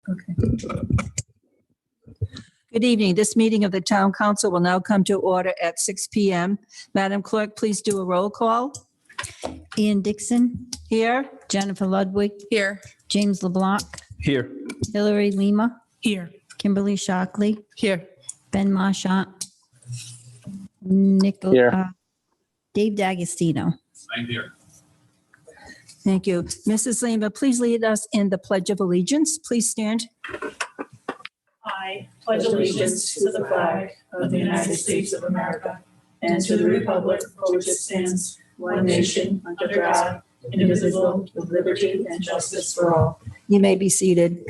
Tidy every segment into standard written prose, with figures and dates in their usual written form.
Okay. Good evening. This meeting of the Town Council will now come to order at 6 p.m. Madam Clerk, please do a roll call. Ian Dixon, Here. Jennifer Ludwig, Here. James LeBlanc, Here. Hillary Lima, Here. Kimberly Shockley, Here. Ben Marchant, Here. Dave D'Agostino. I'm here. Thank you. Mrs. Lima, please lead us in the Pledge of Allegiance. Please stand. I pledge allegiance to the flag of the United States of America and to the republic for which it stands, one nation, under God, indivisible, with liberty and justice for all. You may be seated.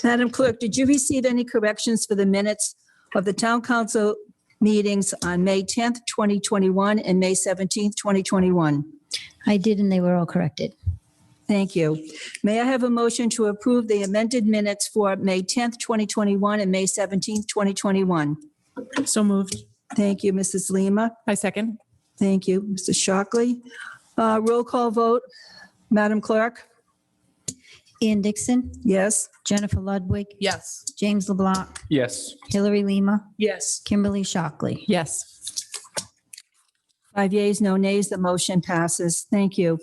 Madam Clerk, did you receive any corrections for the minutes of the Town Council meetings on May 10th, 2021 and May 17th, 2021? I did, and they were all corrected. Thank you. May I have a motion to approve the amended minutes for May 10th, 2021 and May 17th, 2021? So moved. Thank you, Mrs. Lima. I second. Thank you, Mr. Shockley. Roll call vote. Madam Clerk? Ian Dixon, Yes. Jennifer Ludwig, Yes. James LeBlanc, Yes. Hillary Lima, Yes. Kimberly Shockley. Yes. 5 yeas, no nays, the motion passes. Thank you.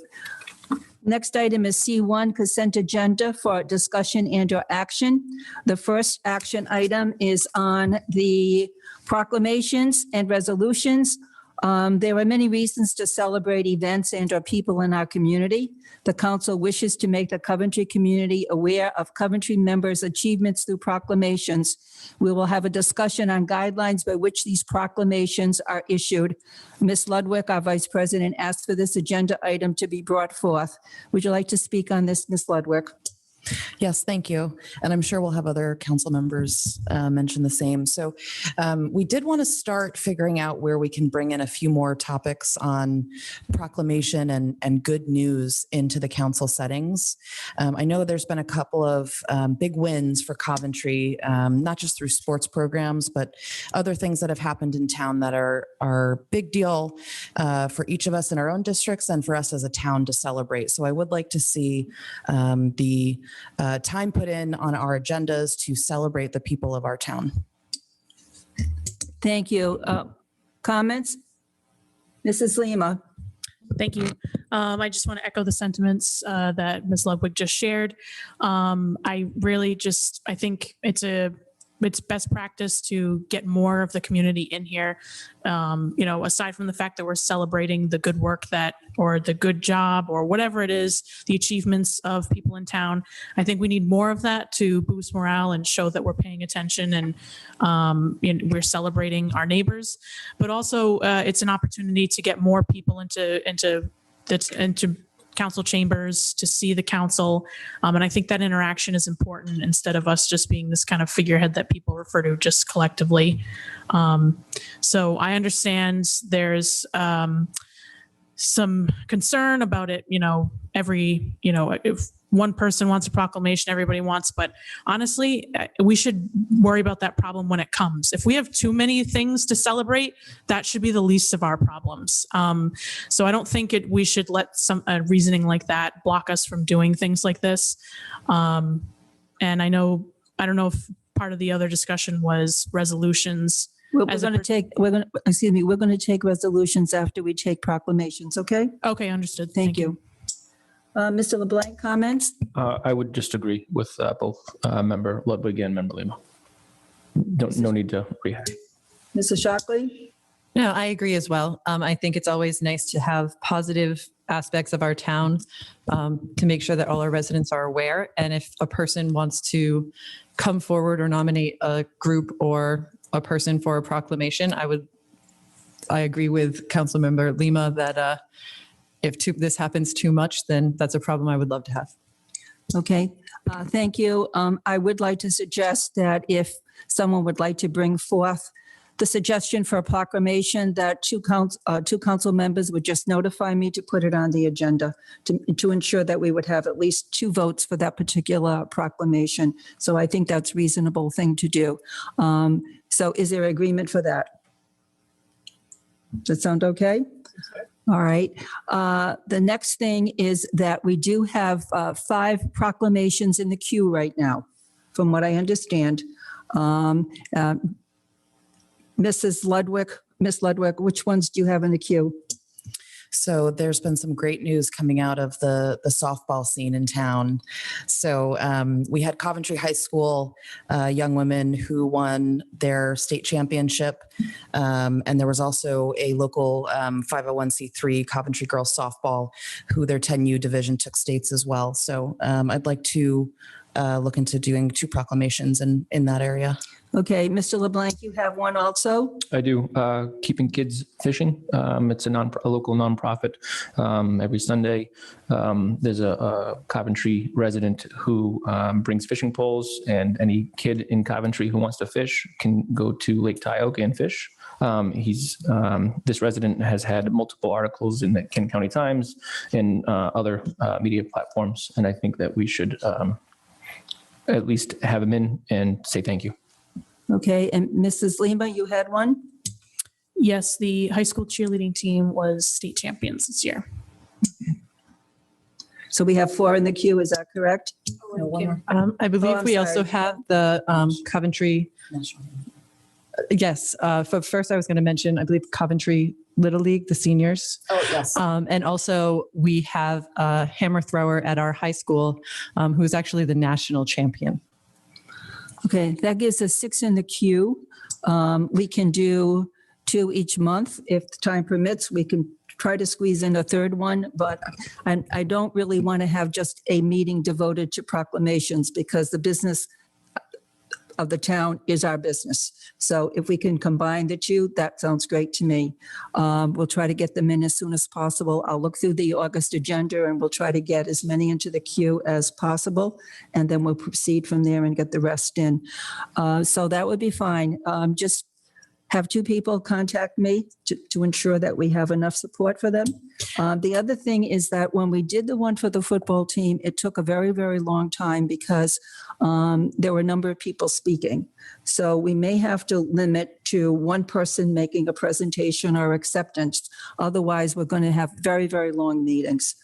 Next item is C1, consent agenda for discussion and/or action. The first action item is on the proclamations and resolutions. There are many reasons to celebrate events and/or people in our community. The council wishes to make the Coventry community aware of Coventry members' achievements through proclamations. We will have a discussion on guidelines by which these proclamations are issued. Ms. Ludwig, our Vice President, asked for this agenda item to be brought forth. Would you like to speak on this, Ms. Ludwig? Yes, thank you. And I'm sure we'll have other council members mention the same. So we did want to start figuring out where we can bring in a few more topics on proclamation and good news into the council settings. I know there's been a couple of big wins for Coventry, not just through sports programs, but other things that have happened in town that are big deal for each of us in our own districts and for us as a town to celebrate. So I would like to see the time put in on our agendas to celebrate the people of our town. Thank you. Comments? Mrs. Lima? Thank you. I just want to echo the sentiments that Ms. Ludwig just shared. I think it's best practice to get more of the community in here. Aside from the fact that we're celebrating the good work or the good job or whatever it is, the achievements of people in town, I think we need more of that to boost morale and show that we're paying attention and we're celebrating our neighbors. But also, it's an opportunity to get more people into council chambers to see the council. And I think that interaction is important instead of us just being this kind of figurehead that people refer to just collectively. So I understand there's some concern about it, if one person wants a proclamation, everybody wants, but honestly, we should worry about that problem when it comes. If we have too many things to celebrate, that should be the least of our problems. So I don't think we should let some reasoning like that block us from doing things like this. And I don't know if part of the other discussion was resolutions. We're going to take resolutions after we take proclamations, okay? Okay, understood. Thank you. Mr. LeBlanc, comments? I would just agree with both Member Ludwig and Member Lima. No need to rehash. Mr. Shockley? No, I agree as well. I think it's always nice to have positive aspects of our town to make sure that all our residents are aware. And if a person wants to come forward or nominate a group or a person for a proclamation, I agree with Councilmember Lima that if this happens too much, then that's a problem I would love to have. Okay, thank you. I would like to suggest that if someone would like to bring forth the suggestion for a proclamation, that two council members would just notify me to put it on the agenda to ensure that we would have at least 2 votes for that particular proclamation. So I think that's a reasonable thing to do. So is there agreement for that? Does that sound okay? All right. The next thing is that we do have 5 proclamations in the queue right now, from what I understand. Mrs. Ludwig, Miss Ludwig, which ones do you have in the queue? So there's been some great news coming out of the softball scene in town. So we had Coventry High School young women who won their state championship. And there was also a local 501c3 Coventry Girls Softball who their 10U division took states as well. So I'd like to look into doing 2 proclamations in that area. Okay, Mr. LeBlanc, you have one also? I do. Keeping Kids Fishing. It's a local nonprofit. Every Sunday, there's a Coventry resident who brings fishing poles, and any kid in Coventry who wants to fish can go to Lake Tioga and fish. This resident has had multiple articles in the Kent County Times and other media platforms, and I think that we should at least have him in and say thank you. Okay, and Mrs. Lima, you had one? Yes, the high school cheerleading team was state champions this year. So we have 4 in the queue, is that correct? I believe I'm we also sorry. have the Coventry. Yes, for first I was going to mention, I believe Coventry Little League, the seniors. Oh, yes. And also we have a hammer thrower at our high school who's actually the national champion. Okay, that gives us 6 in the queue. We can do 2 each month. If the time permits, we can try to squeeze in a third one, but I don't really want to have just a meeting devoted to proclamations because the business of the town is our business. So if we can combine the 2, that sounds great to me. We'll try to get them in as soon as possible. I'll look through the August agenda and we'll try to get as many into the queue as possible. And then we'll proceed from there and get the rest in. So that would be fine. Just have 2 people contact me to ensure that we have enough support for them. The other thing is that when we did the one for the football team, it took a very, very long time because there were a number of people speaking. So we may have to limit to 1 person making a presentation or acceptance. Otherwise, we're going to have very, very long meetings.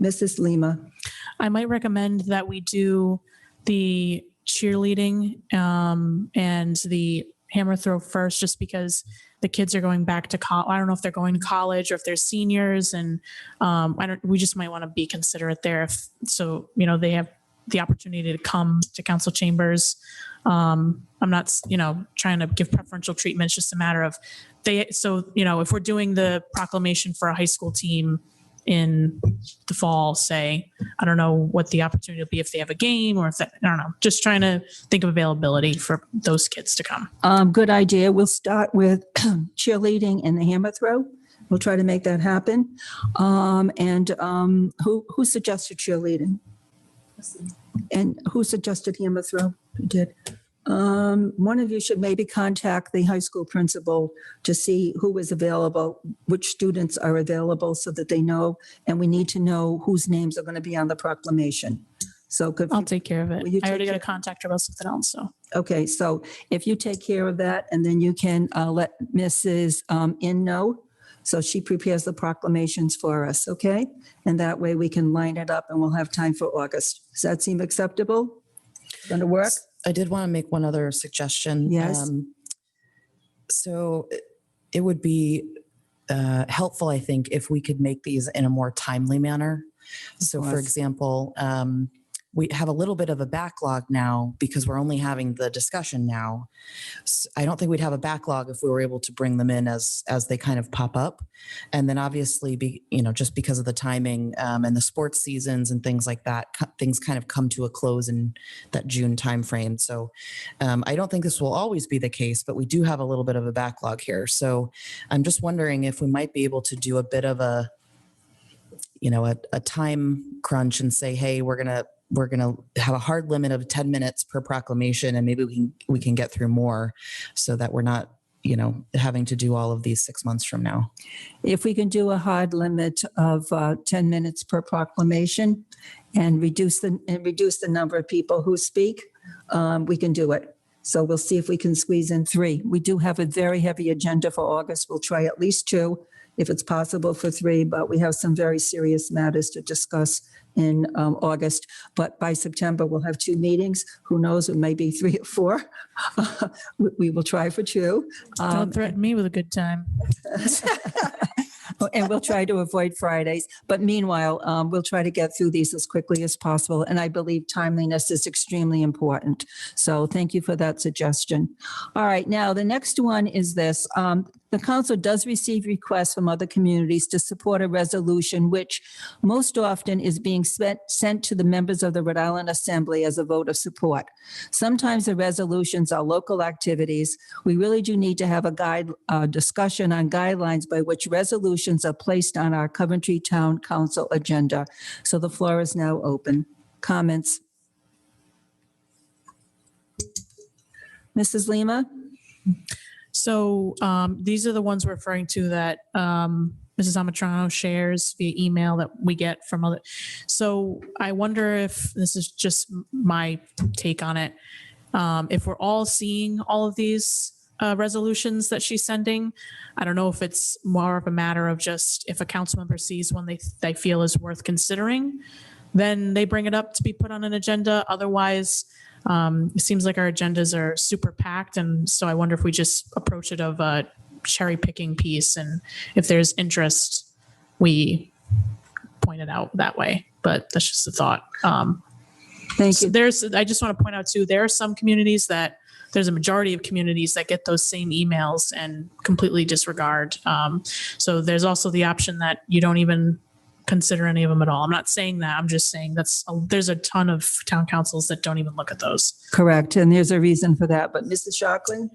Mrs. Lima. I might recommend that we do the cheerleading and the hammer throw first, just because the kids are going back to college. I don't know if they're going to college or if they're seniors, and we just might want to be considerate there. So they have the opportunity to come to council chambers. I'm not, trying to give preferential treatment. It's just a matter of if we're doing the proclamation for a high school team in the fall, say, I don't know what the opportunity will be if they have a game or if that, I don't know, just trying to think of availability for those kids to come. Good idea. We'll start with cheerleading and the hammer throw. We'll try to make that happen. Who suggested cheerleading? And who suggested hammer throw? Who did? One of you should maybe contact the high school principal to see who is available, which students are available so that they know, and we need to know whose names are going to be on the proclamation. So I'll take care of it. Will you I already take got to contact her about something else. So okay, so if you take care of that, and then you can let Mrs. In know, so she prepares the proclamations for us, okay? And that way we can line it up and we'll have time for August. Does that seem acceptable? Going to work? I did want to make one other suggestion. Yes. So it would be helpful, I think, if we could make these in a more timely manner. So for course. example, we have a little bit of a backlog now because we're only having the discussion now. So I don't think we'd have a backlog if we were able to bring them in as they kind of pop up. And then obviously, just because of the timing and the sports seasons and things like that, things kind of come to a close in that June timeframe. So I don't think this will always be the case, but we do have a little bit of a backlog here. So I'm just wondering if we might be able to do a bit of a time crunch and say, hey, we're going to have a hard limit of 10 minutes per proclamation, and maybe we can get through more so that we're not, having to do all of these 6 months from now. If we can do a hard limit of 10 minutes per proclamation and reduce the number of people who speak, we can do it. So we'll see if we can squeeze in 3. We do have a very heavy agenda for August. We'll try at least 2. if it's possible for 3, but we have some very serious matters to discuss in August. But by September, we'll have 2 meetings. Who knows, it may be 3 or 4. We will try for 2. Don't threaten me with a good time. And we'll try to avoid Fridays. But meanwhile, we'll try to get through these as quickly as possible. And I believe timeliness is extremely important. So thank you for that suggestion. All right, now the next one is this. The council does receive requests from other communities to support a resolution, which most often is being sent to the members of the Rhode Island Assembly as a vote of support. Sometimes the resolutions are local activities. We really do need to have a discussion on guidelines by which resolutions are placed on our Coventry Town Council agenda. So the floor is now open. Comments? Mrs. Lima? So these are the ones we're referring to that Mrs. Amatrano shares via email that we get from other. So I wonder if this is just my take on it. If we're all seeing all of these resolutions that she's sending, I don't know if it's more of a matter of just if a council member sees one they feel is worth considering, then they bring it up to be put on an agenda. Otherwise, it seems like our agendas are super packed. And so I wonder if we just approach it of a cherry picking piece. And if there's interest, we point it out that way. But that's just a thought. Thank you. I just want to point out too, there are some communities there's a majority of communities that get those same emails and completely disregard. So there's also the option that you don't even consider any of them at all. I'm not saying that. I'm just saying there's a ton of town councils that don't even look at those. Correct. And there's a reason for that. But Mrs. Shockley?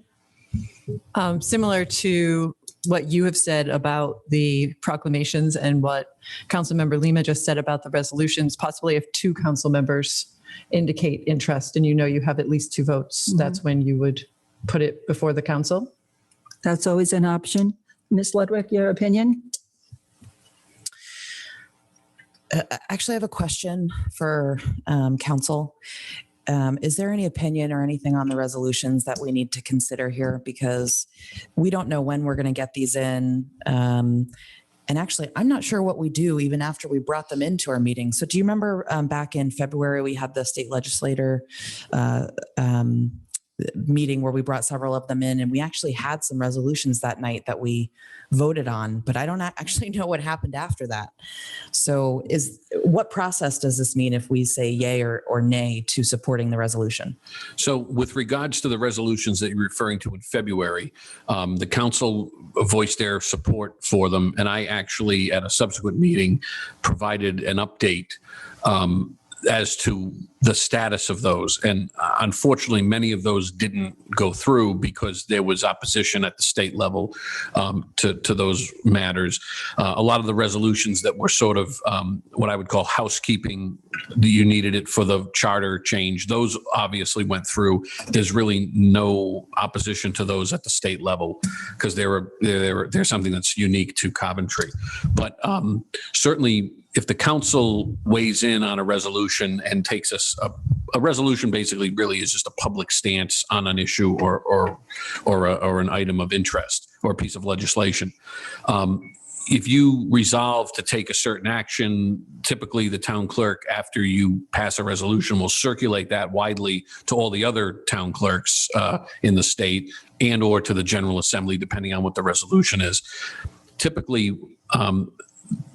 Similar to what you have said about the proclamations and what Councilmember Lima just said about the resolutions, possibly if 2 council members indicate interest and you have at least 2 votes, that's when you would put it before the council. That's always an option. Ms. Ludwig, your opinion? Actually, I have a question for council. Is there any opinion or anything on the resolutions that we need to consider here? Because we don't know when we're going to get these in. And actually, I'm not sure what we do even after we brought them into our meeting. So do you remember back in February, we had the state legislator meeting where we brought several of them in, and we actually had some resolutions that night that we voted on, but I don't actually know what happened after that. So what process does this mean if we say yay or nay to supporting the resolution? So with regards to the resolutions that you're referring to in February, the council voiced their support for them. And I actually, at a subsequent meeting, provided an update as to the status of those. And unfortunately, many of those didn't go through because there was opposition at the state level to those matters. A lot of the resolutions that were sort of what I would call housekeeping, you needed it for the charter change, those obviously went through. There's really no opposition to those at the state level because they're something that's unique to Coventry. But certainly, if the council weighs in on a resolution and takes us, a resolution basically really is just a public stance on an issue or an item of interest or a piece of legislation. If you resolve to take a certain action, typically the town clerk, after you pass a resolution, will circulate that widely to all the other town clerks in the state and or to the General Assembly, depending on what the resolution is. Typically,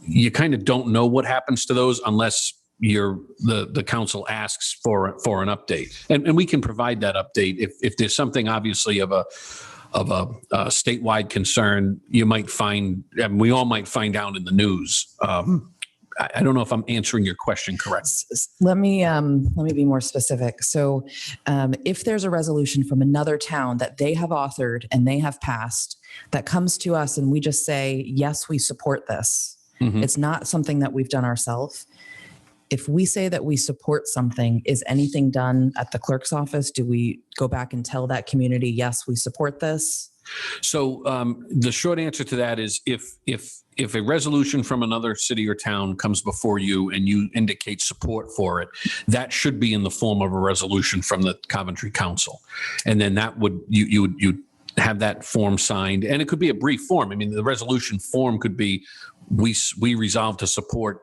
you kind of don't know what happens to those unless the council asks for an update, and we can provide that update if there's something obviously of a statewide concern. You might find, and we all might find out in the news. I don't know if I'm answering your question correctly. Let me be more specific. So if there's a resolution from another town that they have authored and they have passed that comes to us and we just say, yes, we support this. Mm-hmm. It's not something that we've done ourselves. If we say that we support something, is anything done at the clerk's office? Do we go back and tell that community, yes, we support this? So the short answer to that is if a resolution from another city or town comes before you and you indicate support for it, that should be in the form of a resolution from the Coventry Council. And then that would, you have that form signed, and it could be a brief form. I mean, the resolution form could be, we resolve to support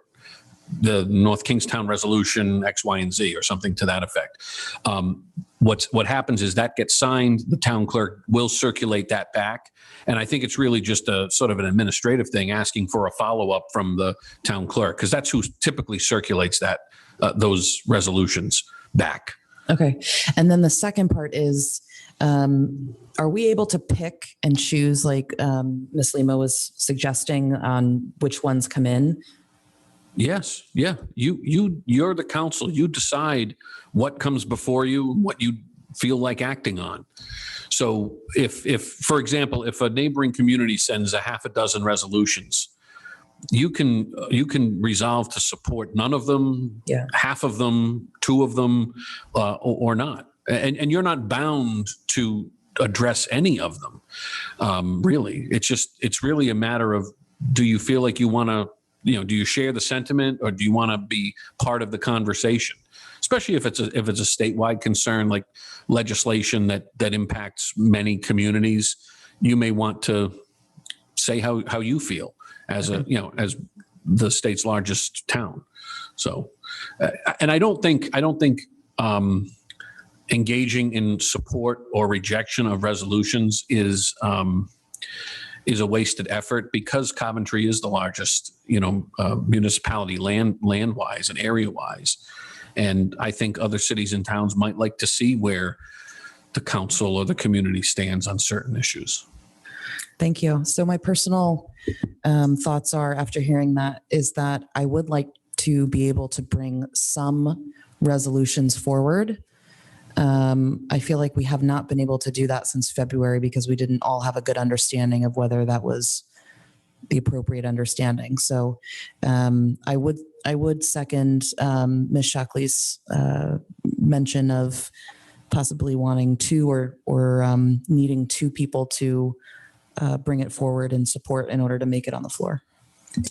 the North Kingstown resolution X, Y, and Z, or something to that effect. What happens is that gets signed, the town clerk will circulate that back. And I think it's really just a sort of an administrative thing, asking for a follow-up from the town clerk, because that's who typically circulates those resolutions back. Okay. And then the second part is, are we able to pick and choose, like Ms. Lima was suggesting, on which ones come in? Yes. Yeah. You're the council. You decide what comes before you, what you feel like acting on. So if, for example, if a neighboring community sends a half a dozen resolutions, you can resolve to support none of them, half of them, two of them, or not. And you're not bound to address any of them. Really, it's really a matter of, do you feel like you want to, do you share the sentiment, or do you want to be part of the conversation? Especially if it's a statewide concern, like legislation that impacts many communities, you may want to say how you feel as as the state's largest town. So, and I don't think engaging in support or rejection of resolutions is a wasted effort, because Coventry is the largest, municipality land-wise and area-wise. And I think other cities and towns might like to see where the council or the community stands on certain issues. Thank you. So my personal thoughts are, after hearing that, is that I would like to be able to bring some resolutions forward. I feel like we have not been able to do that since February, because we didn't all have a good understanding of whether that was the appropriate understanding. So I would second Ms. Shockley's mention of possibly wanting two or needing two people to bring it forward and support in order to make it on the floor.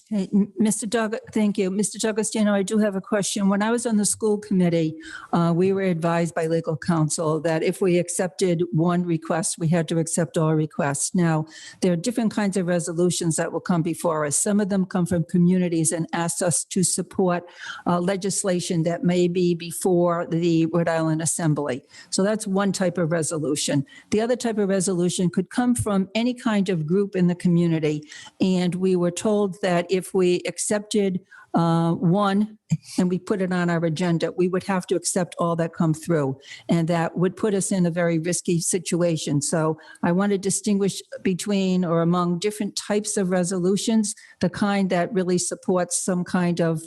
Hey, Mr. Doug, thank you. Mr. D'Agostino, I do have a question. When I was on the school committee, we were advised by legal counsel that if we accepted one request, we had to accept all requests. Now, there are different kinds of resolutions that will come before us. Some of them come from communities and ask us to support legislation that may be before the Rhode Island Assembly. So that's one type of resolution. The other type of resolution could come from any kind of group in the community. And we were told that if we accepted one and we put it on our agenda, we would have to accept all that come through. And that would put us in a very risky situation. So I want to distinguish between or among different types of resolutions, the kind that really supports some kind of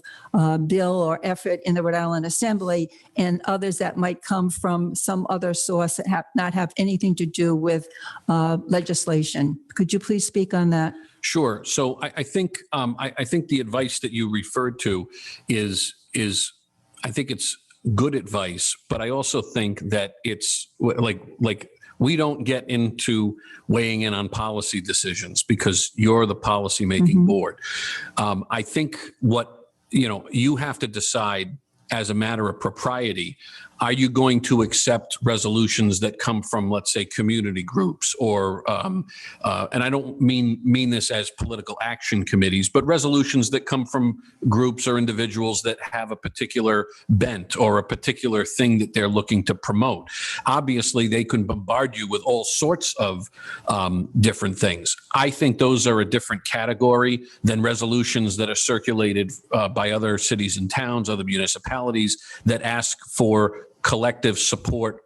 bill or effort in the Rhode Island Assembly, and others that might come from some other source that not have anything to do with legislation. Could you please speak on that? Sure. So I think the advice that you referred to is I think it's good advice, but I also think that it's like we don't get into weighing in on policy decisions, because you're the policymaking board. I think what you have to decide as a matter of propriety. Are you going to accept resolutions that come from, let's say, community groups or, and I don't mean this as political action committees, but resolutions that come from groups or individuals that have a particular bent or a particular thing that they're looking to promote? Obviously, they can bombard you with all sorts of different things. I think those are a different category than resolutions that are circulated by other cities and towns, other municipalities that ask for collective support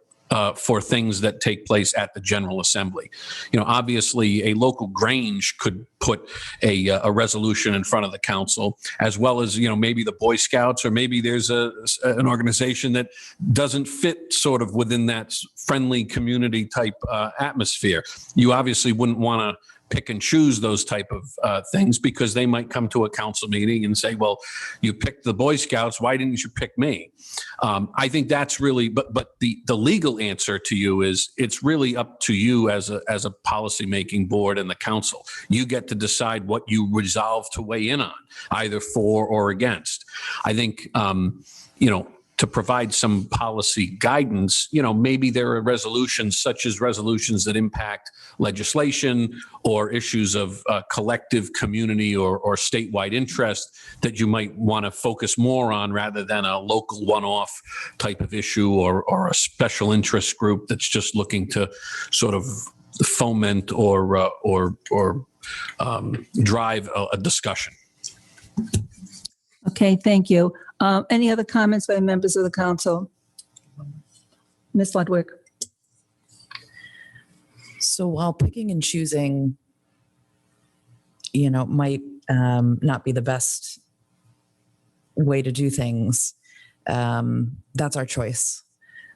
for things that take place at the General Assembly. Obviously, a local Grange could put a resolution in front of the council, as well as, maybe the Boy Scouts, or maybe there's an organization that doesn't fit sort of within that friendly community type atmosphere. You obviously wouldn't want to pick and choose those type of things, because they might come to a council meeting and say, well, you picked the Boy Scouts, why didn't you pick me? I think that's really, but the legal answer to you is it's really up to you as a policymaking board and the council. You get to decide what you resolve to weigh in on, either for or against. I think, to provide some policy guidance. You know, maybe there are resolutions such as resolutions that impact legislation or issues of collective community or statewide interest that you might want to focus more on rather than a local one-off type of issue or a special interest group that's just looking to sort of foment or drive a discussion. Okay, thank you. Any other comments by members of the council? Ms. Ludwig? So while picking and choosing, might not be the best way to do things, that's our choice.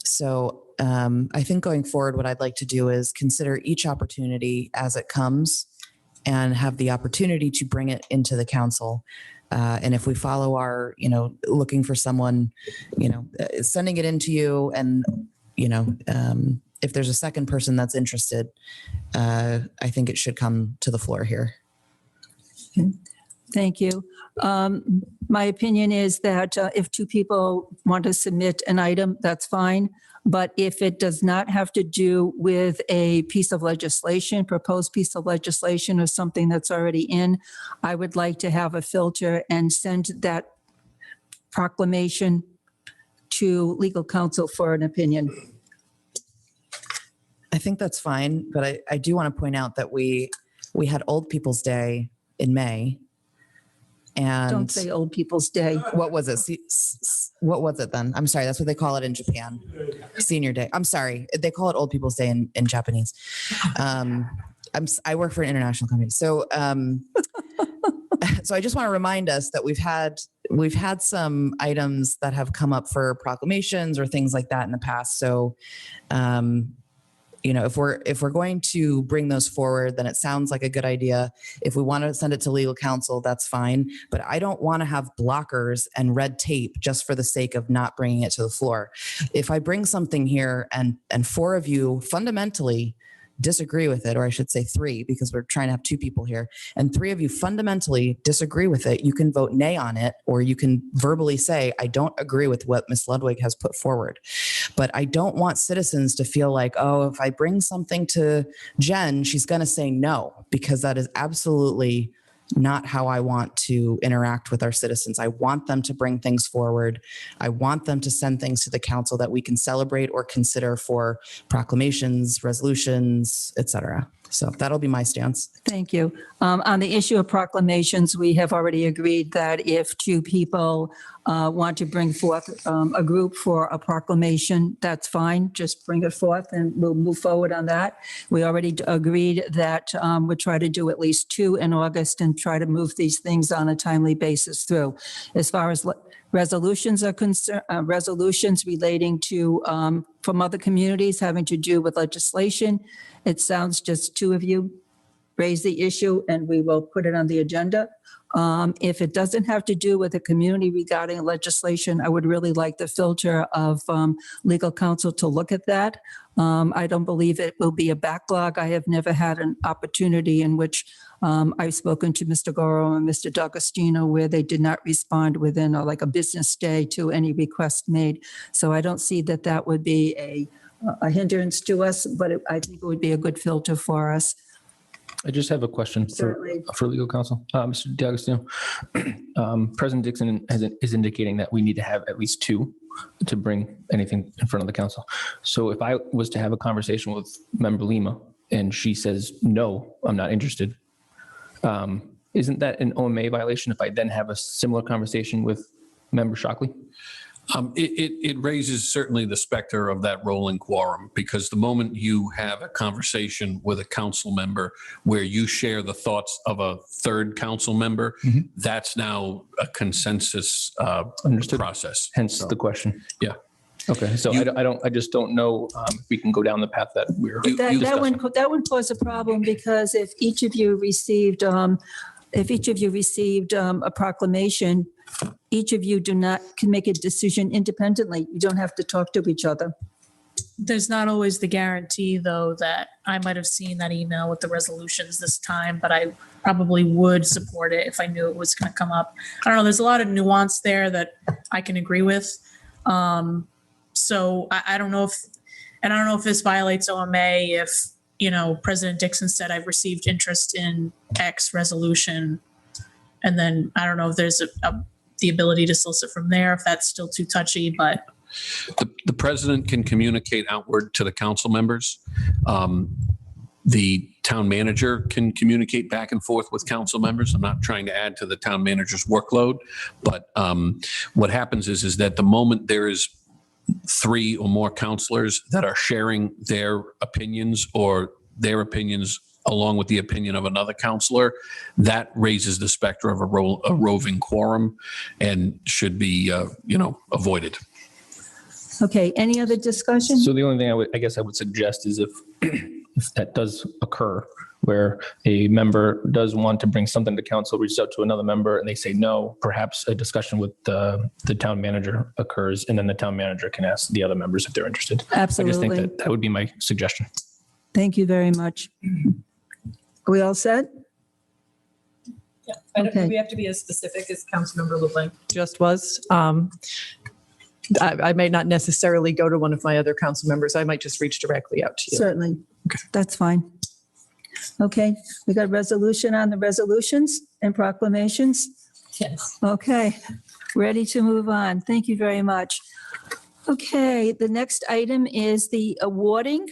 So I think going forward, what I'd like to do is consider each opportunity as it comes and have the opportunity to bring it into the council. And if we follow our, looking for someone, sending it into you and, if there's a second person that's interested, I think it should come to the floor here. Thank you. My opinion is that if two people want to submit an item, that's fine. But if it does not have to do with a piece of legislation, proposed piece of legislation or something that's already in, I would like to have a filter and send that proclamation to legal counsel for an opinion. I think that's fine, but I do want to point out that we had Old People's Day in May. And Don't say Old People's Day. what was it? What was it then? I'm sorry. That's what they call it in Japan. Senior Day. I'm sorry. They call it Old People's Day in Japanese. I work for an international company. So, so I just want to remind us that we've had some items that have come up for proclamations or things like that in the past. So, if we're going to bring those forward, then it sounds like a good idea. If we want to send it to legal counsel, that's fine. But I don't want to have blockers and red tape just for the sake of not bringing it to the floor. If I bring something here and 4 of you fundamentally disagree with it, or I should say 3, because we're trying to have 2 people here, and 3 of you fundamentally disagree with it, you can vote nay on it, or you can verbally say, I don't agree with what Ms. Ludwig has put forward. But I don't want citizens to feel like, oh, if I bring something to Jen, she's going to say no, because that is absolutely not how I want to interact with our citizens. I want them to bring things forward. I want them to send things to the council that we can celebrate or consider for proclamations, resolutions, etc. So that'll be my stance. Thank you. On the issue of proclamations, we have already agreed that if 2 people want to bring forth a group for a proclamation, that's fine. Just bring it forth and we'll move forward on that. We already agreed that we'll try to do at least 2 in August and try to move these things on a timely basis through. As far as resolutions are concerned, resolutions relating to from other communities having to do with legislation, it sounds just 2 of you raise the issue and we will put it on the agenda. If it doesn't have to do with a community regarding legislation, I would really like the filter of legal counsel to look at that. I don't believe it will be a backlog. I have never had an opportunity in which I've spoken to Mr. Goro and Mr. D'Agostino where they did not respond within like a business day to any request made. So I don't see that that would be a hindrance to us, but I think it would be a good filter for us. I just have a question for legal counsel. Mr. D'Agostino, President Dixon is indicating that we need to have at least 2 to bring anything in front of the council. So if I was to have a conversation with Member Lima and she says, no, I'm not interested, isn't that an OMA violation if I then have a similar conversation with Member Shockley? It raises certainly the specter of that rolling quorum, because the moment you have a conversation with a council member where you share the thoughts of a third council member, that's now a consensus process. Hence the question. Yeah. Okay, so I just don't know if we can go down the path that we're That would cause a problem, because if each of you received a proclamation, each of you can make a decision independently. You don't have to talk to each other. There's not always the guarantee, though, that I might have seen that email with the resolutions this time, but I probably would support it if I knew it was going to come up. I don't know. There's a lot of nuance there that I can agree with. So I don't know if, and I don't know if this violates OMA if, you know, President Dixon said, I've received interest in X resolution. And then I don't know if there's the ability to solicit from there, if that's still too touchy, but. The president can communicate outward to the council members. The town manager can communicate back and forth with council members. I'm not trying to add to the town manager's workload, but what happens is that the moment there is 3 or more counselors that are sharing their opinions or their opinions along with the opinion of another counselor, that raises the specter of a roving quorum and should be, avoided. Okay, any other discussion? So the only thing I guess I would suggest is if that does occur, where a member does want to bring something to council, reaches out to another member and they say no, perhaps a discussion with the town manager occurs, and then the town manager can ask the other members if they're interested. I just Absolutely. think that would be my suggestion. Thank you very much. Are we all set? Yeah, I don't Okay. think we have to be as specific as Councilmember LeBlanc just was. I may not necessarily go to one of my other council members. I might just reach directly out to you. Certainly. That's fine. Okay, we got resolution on the resolutions and proclamations. Yes. Okay, ready to move on. Thank you very much. Okay, the next item is the awarding.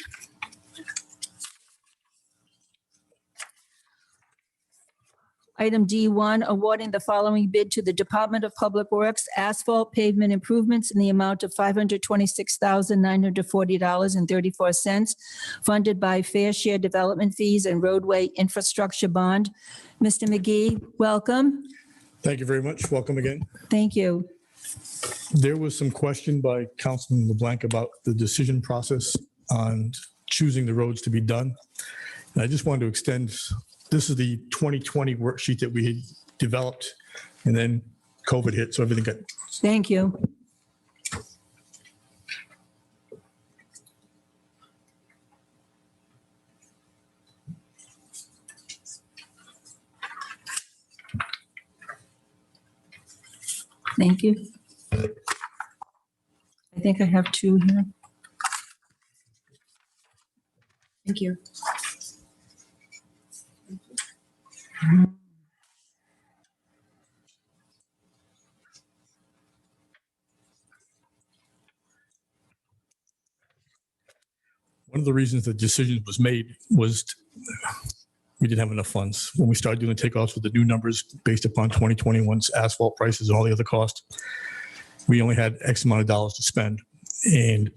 Item D1, awarding the following bid to the Department of Public Works, asphalt pavement improvements in the amount of $526,940.34, funded by fair share development fees and roadway infrastructure bond. Mr. McGee, welcome. Thank you very much. Welcome again. Thank you. There was some question by Councilman LeBlanc about the decision process on choosing the roads to be done. And I just wanted to extend, this is the 2020 worksheet that we had developed, and then COVID hit, so everything got, Thank you. Thank you. I think I have 2 here. Thank you. one of the reasons the decision was made was we didn't have enough funds. When we started doing takeoffs with the new numbers based upon 2021's asphalt prices and all the other costs, we only had X amount of dollars to spend. And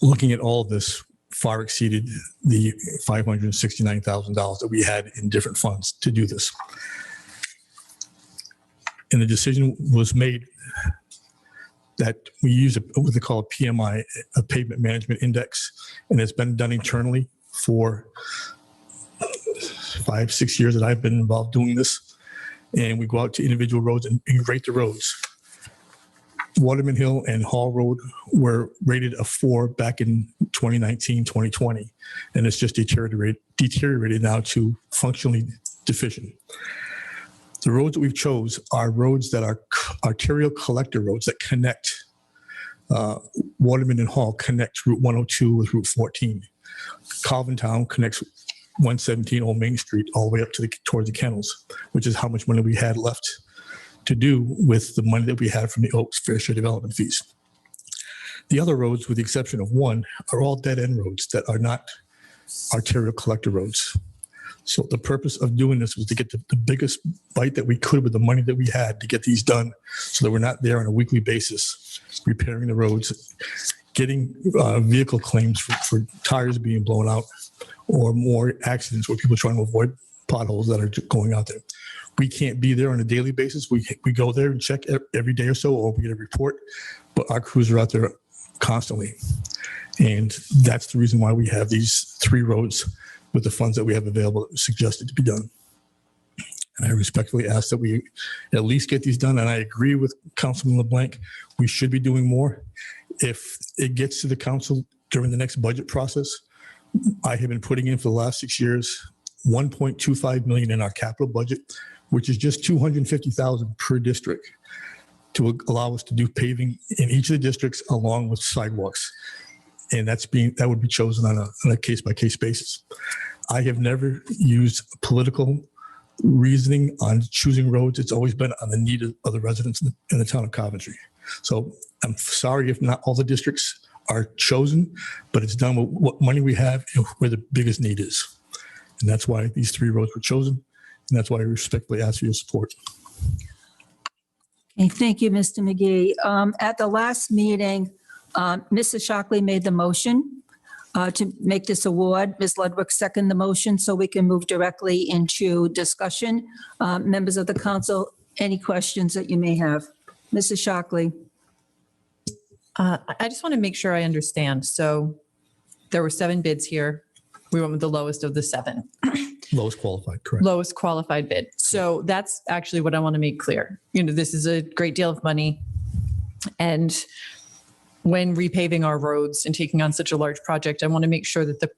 looking at all of this far exceeded the $569,000 that we had in different funds to do this. And the decision was made that we use what they call a PMI, a pavement management index, and it's been done internally for 5-6 years that I've been involved doing this. And we go out to individual roads and rate the roads. Waterman Hill and Hall Road were rated a 4 back in 2019, 2020, and it's just deteriorated now to functionally deficient. The roads that we've chose are roads that are arterial collector roads that connect Waterman and Hall connect Route 102 with Route 14. Calvintown connects 117 Old Main Street all the way up to towards the kennels, which is how much money we had left to do with the money that we had from the Oaks Fair Share development fees. The other roads, with the exception of one, are all dead-end roads that are not arterial collector roads. So the purpose of doing this was to get the biggest bite that we could with the money that we had to get these done, so that we're not there on a weekly basis repairing the roads, getting vehicle claims for tires being blown out, or more accidents where people are trying to avoid potholes that are going out there. We can't be there on a daily basis. We go there and check every day or so, or we get a report, but our crews are out there constantly. And that's the reason why we have these 3 roads with the funds that we have available suggested to be done. And I respectfully ask that we at least get these done. And I agree with Councilman LeBlanc. We should be doing more. If it gets to the council during the next budget process, I have been putting in for the last 6 years, $1.25 million in our capital budget, which is just $250,000 per district. to allow us to do paving in each of the districts along with sidewalks. And that would be chosen on a case-by-case basis. I have never used political reasoning on choosing roads. It's always been on the need of the residents in the town of Coventry. So I'm sorry if not all the districts are chosen, but it's done with what money we have and where the biggest need is. And that's why these 3 roads were chosen. And that's why I respectfully ask for your support. Okay, thank you, Mr. McGee. At the last meeting, Mrs. Shockley made the motion to make this award. Ms. Ludwig seconded the motion, so we can move directly into discussion. Members of the council, any questions that you may have? Mrs. Shockley. I just want to make sure I understand. So there were 7 bids here. We went with the lowest of the 7. Lowest qualified, correct. Lowest qualified bid. So that's actually what I want to make clear. This is a great deal of money. And when repaving our roads and taking on such a large project, I want to make sure that the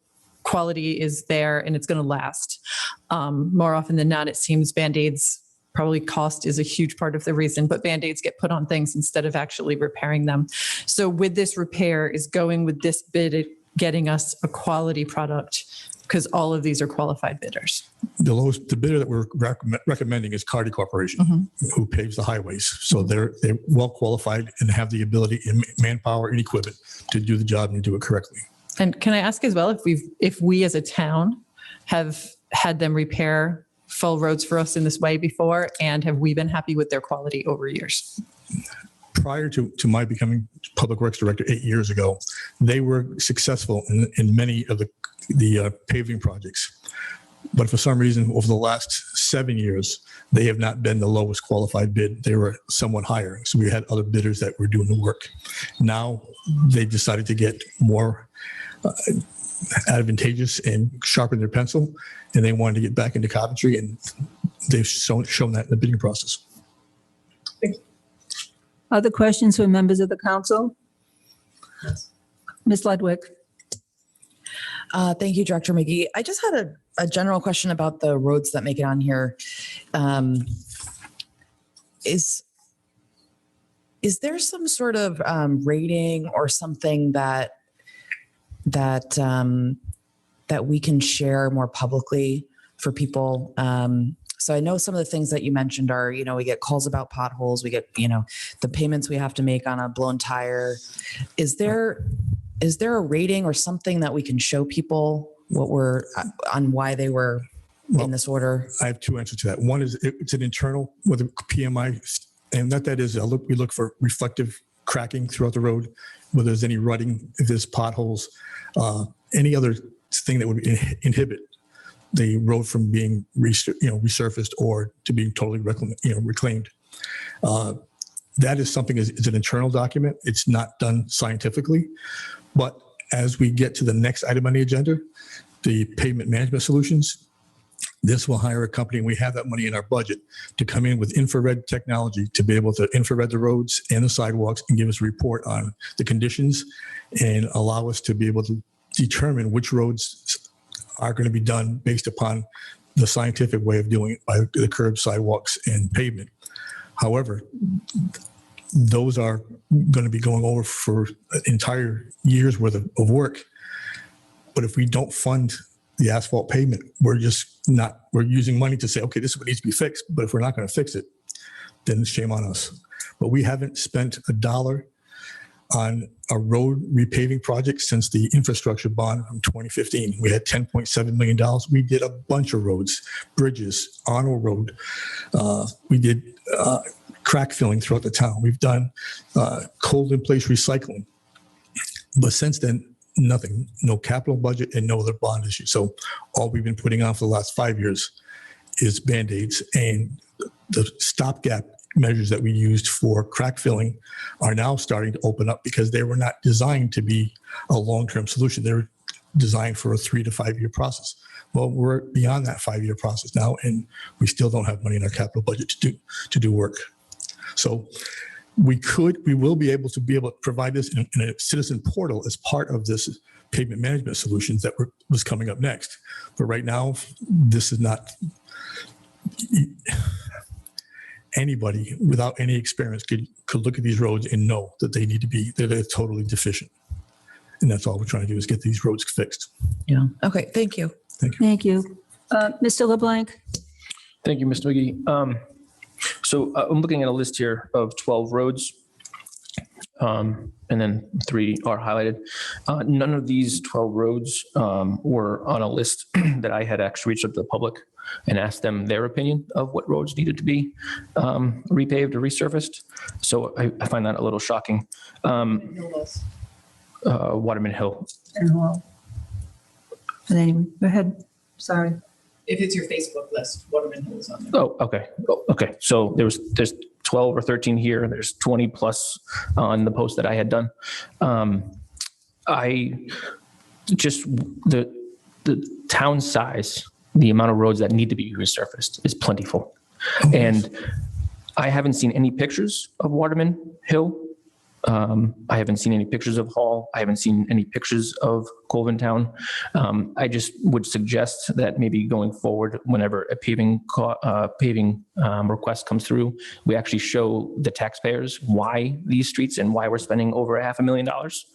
quality is there and it's going to last. More often than not, it seems Band-Aids, probably cost is a huge part of the reason, but Band-Aids get put on things instead of actually repairing them. So with this repair, is going with this bid getting us a quality product? Because all of these are qualified bidders. The bidder that we're recommending is Carty Corporation, who paves the highways. So they're well qualified and have the ability and manpower and equipment to do the job and do it correctly. And can I ask as well if we as a town have had them repair full roads for us in this way before, and have we been happy with their quality over years? Prior to my becoming Public Works Director 8 years ago, they were successful in many of the paving projects. But for some reason, over the last 7 years, they have not been the lowest qualified bid. They were somewhat higher. So we had other bidders that were doing the work. Now they decided to get more advantageous and sharpen their pencil, and they wanted to get back into Coventry, and they've shown that in the bidding process. Other questions from members of the council? Ms. Ludwig. Thank you, Director McGee. I just had a general question about the roads that make it on here. Is there some sort of rating or something that we can share more publicly for people? So I know some of the things that you mentioned are, we get calls about potholes, we get, the payments we have to make on a blown tire. Is there a rating or something that we can show people on why they were in this order? I have 2 answers to that. One is it's an internal with a PMI, and that is we look for reflective cracking throughout the road, whether there's any rutting, if there's potholes, any other thing that would inhibit the road from being resurfaced or to being totally reclaimed. That is something is an internal document. It's not done scientifically, but as we get to the next item on the agenda, the pavement management solutions, this will hire a company, and we have that money in our budget to come in with infrared technology to be able to infrared the roads and the sidewalks and give us a report on the conditions and allow us to be able to determine which roads are going to be done based upon the scientific way of doing it by the curb, sidewalks, and pavement. However, those are going to be going over for an entire year's worth of work. But if we don't fund the asphalt pavement, we're using money to say, okay, this is what needs to be fixed. But if we're not going to fix it, then it's shame on us. But we haven't spent $1 on a road repaving project since the infrastructure bond from 2015. We had $10.7 million. We did a bunch of roads, bridges, Arnold Road. We did crack filling throughout the town. We've done cold in place recycling. But since then, nothing, no capital budget and no other bond issue. So all we've been putting on for the last 5 years is Band-Aids, and the stopgap measures that we used for crack filling are now starting to open up because they were not designed to be a long-term solution. They're designed for a 3 to 5 year process. Well, we're beyond that 5-year process now, and we still don't have money in our capital budget to do work. So we will be able to provide this in a citizen portal as part of this pavement management solutions that was coming up next. But right now, this is not. anybody without any experience could look at these roads and know that they're totally deficient. And that's all we're trying to do is get these roads fixed. Yeah. Okay. Thank you. Thank you. Mr. LeBlanc? Thank you, Mr. McGee. So I'm looking at a list here of 12 roads, and then 3 are highlighted. None of these 12 roads were on a list that I had actually reached out to the public and asked them their opinion of what roads needed to be repaved or resurfaced. So I find that a little shocking. Waterman Hill. And anyway, go ahead. Sorry. If it's your Facebook list, Waterman Hill is on there. Oh, okay. Oh, okay. So there's 12 or 13 here, and there's 20 plus on the post that I had done. I just, the town size, the amount of roads that need to be resurfaced is plentiful. And I haven't seen any pictures of Waterman Hill. I haven't seen any pictures of Hall. I haven't seen any pictures of Colvin Town. I just would suggest that maybe going forward, whenever a paving request comes through, we actually show the taxpayers why these streets and why we're spending over $500,000.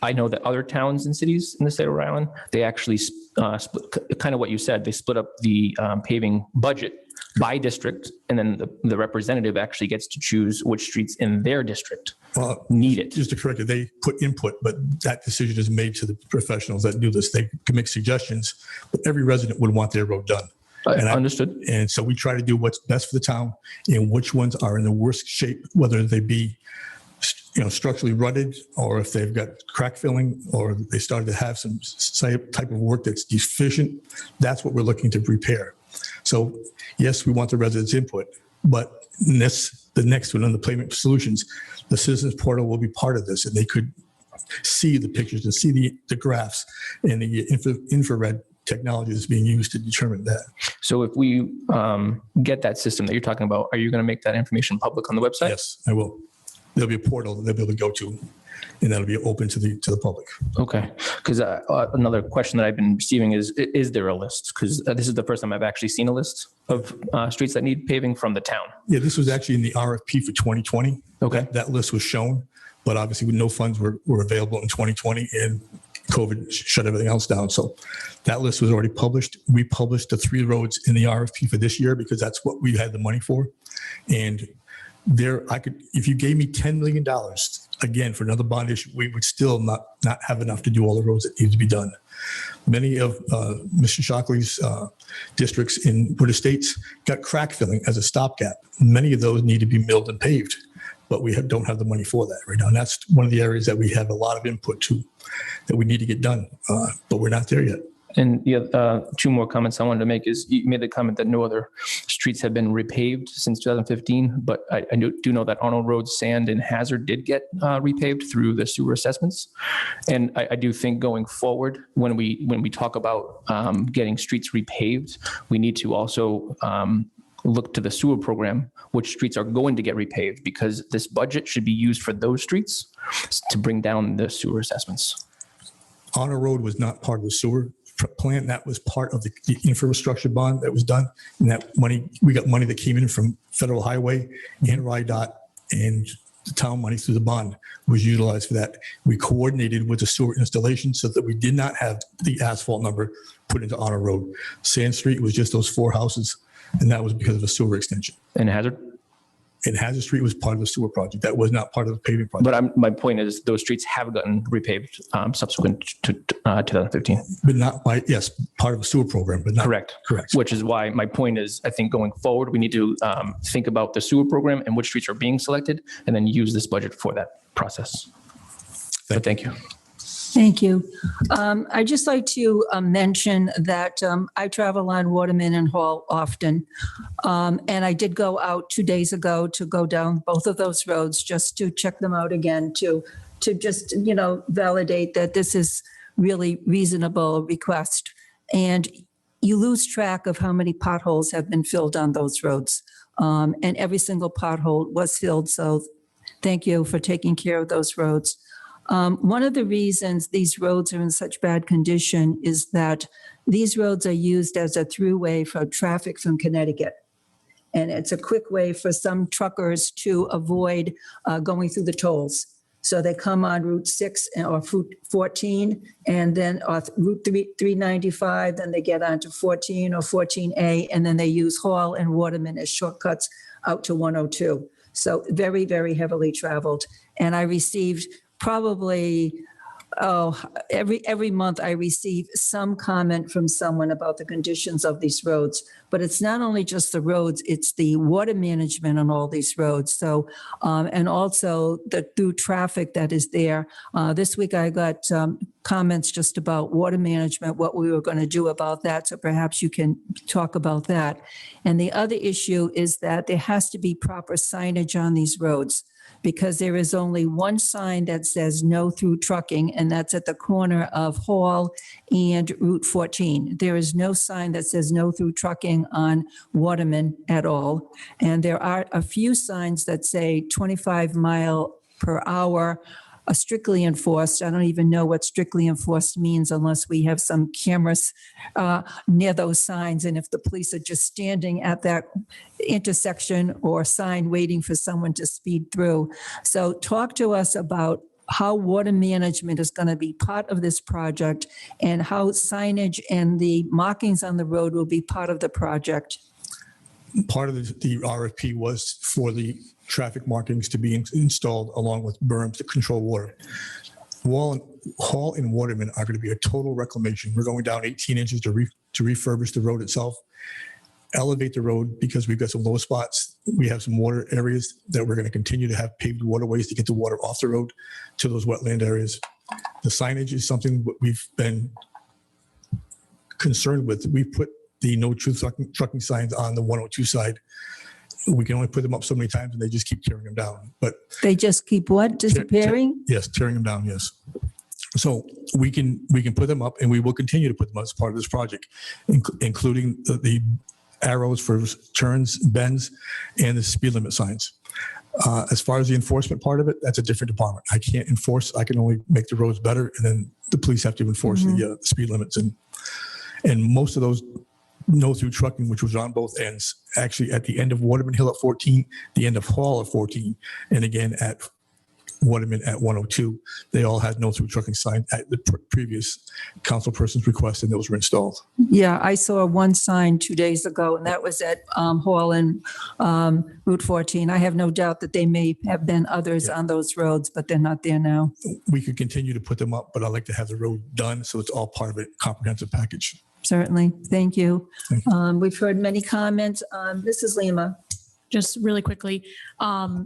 I know that other towns and cities in the state of Rhode Island, they actually split, kind of what you said, they split up the paving budget by district, and then the representative actually gets to choose which streets in their district need it. Just to correct it, they put input, but that decision is made to the professionals that do this. They can make suggestions, but every resident would want their road done. Understood. And so we try to do what's best for the town and which ones are in the worst shape, whether they be structurally rutted, or if they've got crack filling, or they started to have some type of work that's deficient. That's what we're looking to repair. So yes, we want the residents' input, but the next one on the Pavement Solutions, the Citizens Portal will be part of this, and they could see the pictures and see the graphs and the infrared technology that's being used to determine that. So if we get that system that you're talking about, are you going to make that information public on the website? Yes, I will. There'll be a portal that they'll be able to go to, and that'll be open to the public. Okay. Because another question that I've been receiving is there a list? Because this is the first time I've actually seen a list of streets that need paving from the town. Yeah, this was actually in the RFP for 2020. Okay. That list was shown, but obviously no funds were available in 2020, and COVID shut everything else down. So that list was already published. We published the 3 roads in the RFP for this year because that's what we had the money for. And if you gave me $10 million again for another bond issue, we would still not have enough to do all the roads that need to be done. Many of Mr. Shockley's districts in Wood Estates got crack filling as a stopgap. Many of those need to be milled and paved, but we don't have the money for that right now. And that's one of the areas that we have a lot of input to that we need to get done, but we're not there yet. And the 2 more comments I wanted to make is you made the comment that no other streets have been repaved since 2015, but I do know that Arnold Road, Sand, and Hazard did get repaved through the sewer assessments. And I do think going forward, when we talk about getting streets repaved, we need to also look to the sewer program, which streets are going to get repaved, because this budget should be used for those streets to bring down the sewer assessments. Honor Road was not part of the sewer plan. That was part of the infrastructure bond that was done. And that money, we got money that came in from Federal Highway and RIDOT, and the town money through the bond was utilized for that. We coordinated with the sewer installation so that we did not have the asphalt number put into Honor Road. Sand Street was just those 4 houses, and that was because of a sewer extension. And Hazard? And Hazard Street was part of the sewer project. That was not part of the paving project. But my point is those streets have gotten repaved subsequent to 2015. But not by, yes, part of the sewer program, but not. Correct. Correct. Which is why my point is, I think going forward, we need to think about the sewer program and which streets are being selected, and then use this budget for that process. Thank you. Thank you. I'd just like to mention that I travel on Waterman and Hall often. And I did go out 2 days ago to go down both of those roads just to check them out again, to just, validate that this is really reasonable request. And you lose track of how many potholes have been filled on those roads. And every single pothole was filled. So thank you for taking care of those roads. One of the reasons these roads are in such bad condition is that these roads are used as a throughway for traffic from Connecticut. and it's a quick way for some truckers to avoid going through the tolls. So they come on Route 6 or Route 14, and then Route 395, then they get onto 14 or 14A, and then they use Hall and Waterman as shortcuts out to 102. So very, very heavily traveled. And I received probably, every month I receive some comment from someone about the conditions of these roads. But it's not only just the roads, it's the water management on all these roads. So, and also the through traffic that is there. This week I got comments just about water management, what we were going to do about that. So perhaps you can talk about that. And the other issue is that there has to be proper signage on these roads, because there is only one sign that says no through trucking, and that's at the corner of Hall and Route 14. There is no sign that says no through trucking on Waterman at all. And there are a few signs that say 25 mile per hour are strictly enforced. I don't even know what strictly enforced means unless we have some cameras near those signs. And if the police are just standing at that intersection or sign waiting for someone to speed through. So talk to us about how water management is going to be part of this project and how signage and the markings on the road will be part of the project. Part of the RFP was for the traffic markings to be installed along with berms to control water. Hall and Waterman are going to be a total reclamation. We're going down 18 inches to refurbish the road itself, elevate the road because we've got some low spots. We have some water areas that we're going to continue to have paved waterways to get the water off the road to those wetland areas. The signage is something we've been concerned with. We've put the no truth trucking signs on the 102 side. We can only put them up so many times and they just keep tearing them down. But they just keep what? Disappearing? Yes, tearing them down, yes. So we can put them up and we will continue to put them as part of this project, including the arrows for turns, bends, and the speed limit signs. As far as the enforcement part of it, that's a different department. I can't enforce, I can only make the roads better, and then the police have to enforce the speed limits. And most of those no through trucking, which was on both ends, actually at the end of Waterman Hill at 14, the end of Hall at 14, and again at Waterman at 102, they all had no through trucking sign at the previous council person's request, and those were installed. Yeah, I saw one sign 2 days ago, and that was at Hall and Route 14. I have no doubt that they may have been others on those roads, but they're not there now. We could continue to put them up, but I'd like to have the road done so it's all part of a comprehensive package. Certainly. Thank you. Thank you. We've heard many comments. Mrs. Lima. Just really quickly.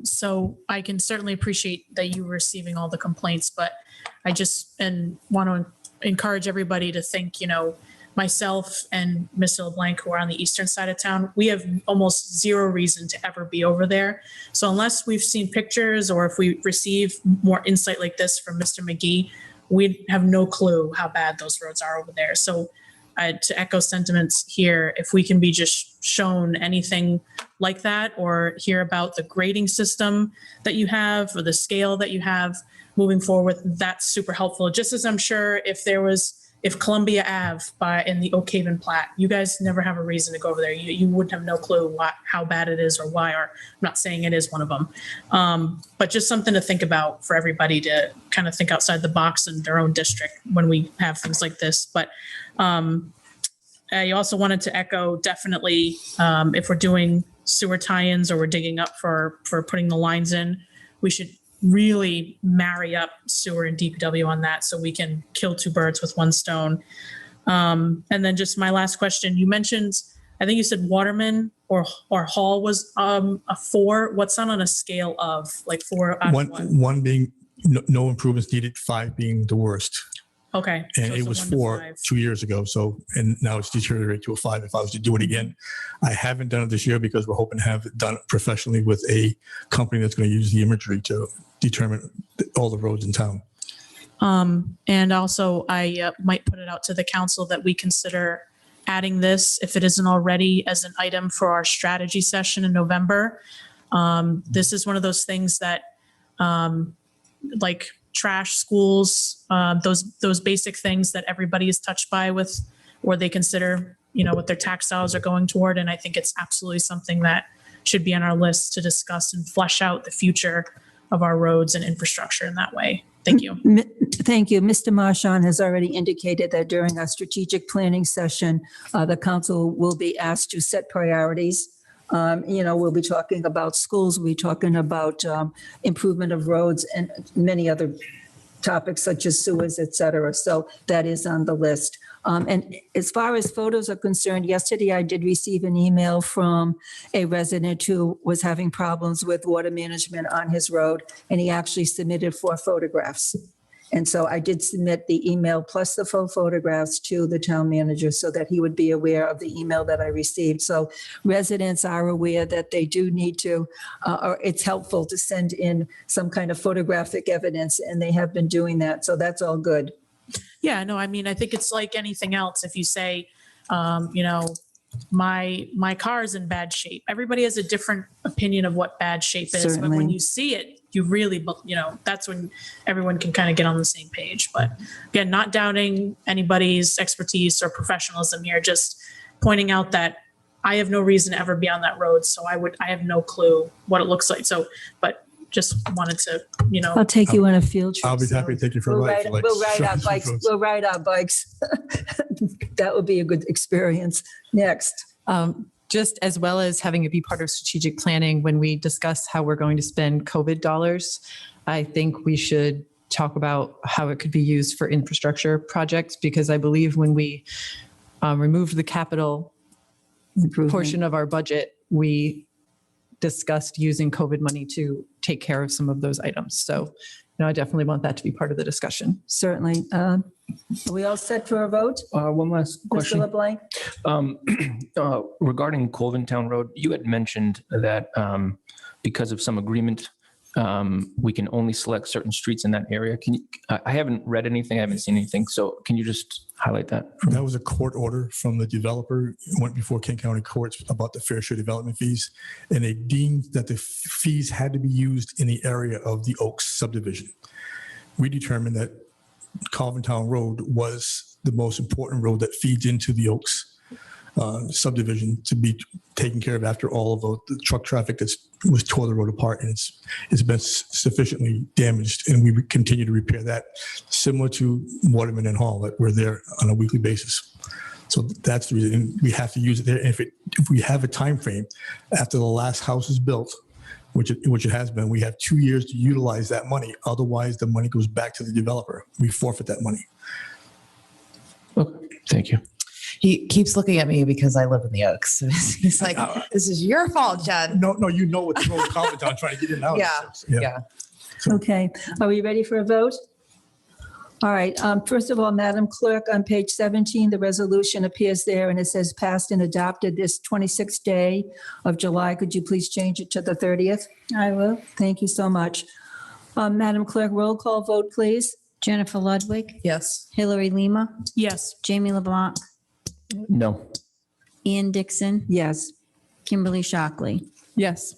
So I can certainly appreciate that you were receiving all the complaints, but I just want to encourage everybody to think, myself and Mr. LeBlanc, who are on the eastern side of town, we have almost zero reason to ever be over there. So unless we've seen pictures or if we receive more insight like this from Mr. McGee, we have no clue how bad those roads are over there. So to echo sentiments here, if we can be just shown anything like that or hear about the grading system that you have or the scale that you have moving forward, that's super helpful. Just as I'm sure if Columbia Ave in the Oak Haven plat, you guys never have a reason to go over there. You wouldn't have no clue how bad it is or why, or I'm not saying it is one of them. But just something to think about for everybody to kind of think outside the box in their own district when we have things like this. But I also wanted to echo definitely if we're doing sewer tie-ins or we're digging up for putting the lines in, we should really marry up sewer and DPW on that so we can kill two birds with one stone. And then just my last question, you mentioned, I think you said Waterman or Hall was a 4. What's that on a scale of, like 4 out of 1? 1 being no improvements needed, 5 being the worst. Okay. And So it it's a was 1 to 4 5. 2 years ago. So, and now it's deteriorated to a 5 if I was to do it again. I haven't done it this year because we're hoping to have it done professionally with a company that's going to use the imagery to determine all the roads in town. And also I might put it out to the council that we consider adding this, if it isn't already, as an item for our strategy session in November. This is one of those things that like trash, schools, those basic things that everybody is touched by with, or they consider what their tax dollars are going toward. And I think it's absolutely something that should be on our list to discuss and flesh out the future of our roads and infrastructure in that way. Thank you. Thank you. Mr. Marchand has already indicated that during our strategic planning session, the council will be asked to set priorities. We'll be talking about schools, we'll be talking about improvement of roads and many other topics such as sewers, et cetera. So that is on the list. And as far as photos are concerned, yesterday I did receive an email from a resident who was having problems with water management on his road, and he actually submitted 4 photographs. And so I did submit the email plus the full photographs to the town manager so that he would be aware of the email that I received. So residents are aware that they do need to, or it's helpful to send in some kind of photographic evidence, and they have been doing that. So that's all good. Yeah, no, I mean, I think it's like anything else. If you say, my car is in bad shape, everybody has a different opinion of what bad shape is. But Certainly. when you see it, you really, that's when everyone can kind of get on the same page. But again, not doubting anybody's expertise or professionalism here, just pointing out that I have no reason to ever be on that road. So I have no clue what it looks like. So, but just wanted to, I'll take you on a field trip. I'll be so happy to take you for a we'll ride. ride, we'll ride our bikes. We'll ride our bikes. That would be a good experience. Next. Just as well as having it be part of strategic planning when we discuss how we're going to spend COVID dollars, I think we should talk about how it could be used for infrastructure projects, because I believe when we removed the capital portion of our budget, we discussed using COVID money to take care of some of those items. So, I definitely want that to be part of the discussion. Certainly. Are we all set for a vote? One last question. Mr. LeBlanc? Regarding Colvintown Road, you had mentioned that because of some agreement, we can only select certain streets in that area. I haven't read anything, I haven't seen anything. So can you just highlight that? That was a court order from the developer. It went before Kent County courts about the fair share development fees. And they deemed that the fees had to be used in the area of the Oaks subdivision. We determined that Coventry Road was the most important road that feeds into the Oaks subdivision to be taken care of after all of the truck traffic that was tore the road apart, and it's been sufficiently damaged, and we continue to repair that, similar to Waterman and Hall, that we're there on a weekly basis. So that's the reason we have to use it there. And if we have a time frame after the last house is built, which it has been, we have 2 years to utilize that money. Otherwise, the money goes back to the developer. We forfeit that money. Okay, thank you. He keeps looking at me because I live in the Oaks. So he's like, this is your fault, Jen. No, you know what the road comment on trying to get in and out. Yeah. Okay. Are we ready for a vote? All right. First of all, Madam Clerk, on page 17, the resolution appears there and it says passed and adopted this 26th day of July. Could you please change it to the 30th? I will. Thank you so much. Madam Clerk, roll call vote, please. Jennifer Ludwig, Yes. Hillary Lima, Yes. Jamie LeBlanc, No. Ian Dixon, Yes. Kimberly Shockley. Yes.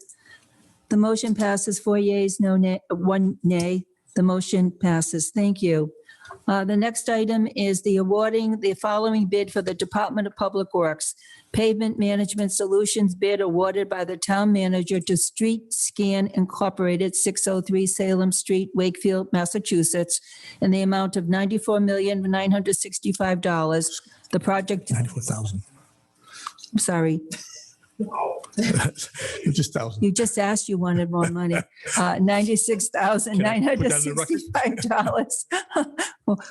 The motion passes 4 yeas, 1 nay. The motion passes. Thank you. The next item is the awarding the following bid for the Department of Public Works. Pavement Management Solutions bid awarded by the town manager to Street Scan Incorporated, 603 Salem Street, Wakefield, Massachusetts, in the amount of $94,965. The project, 94,000. I'm sorry, It's just 1,000. you just asked, you wanted more money. $96,965.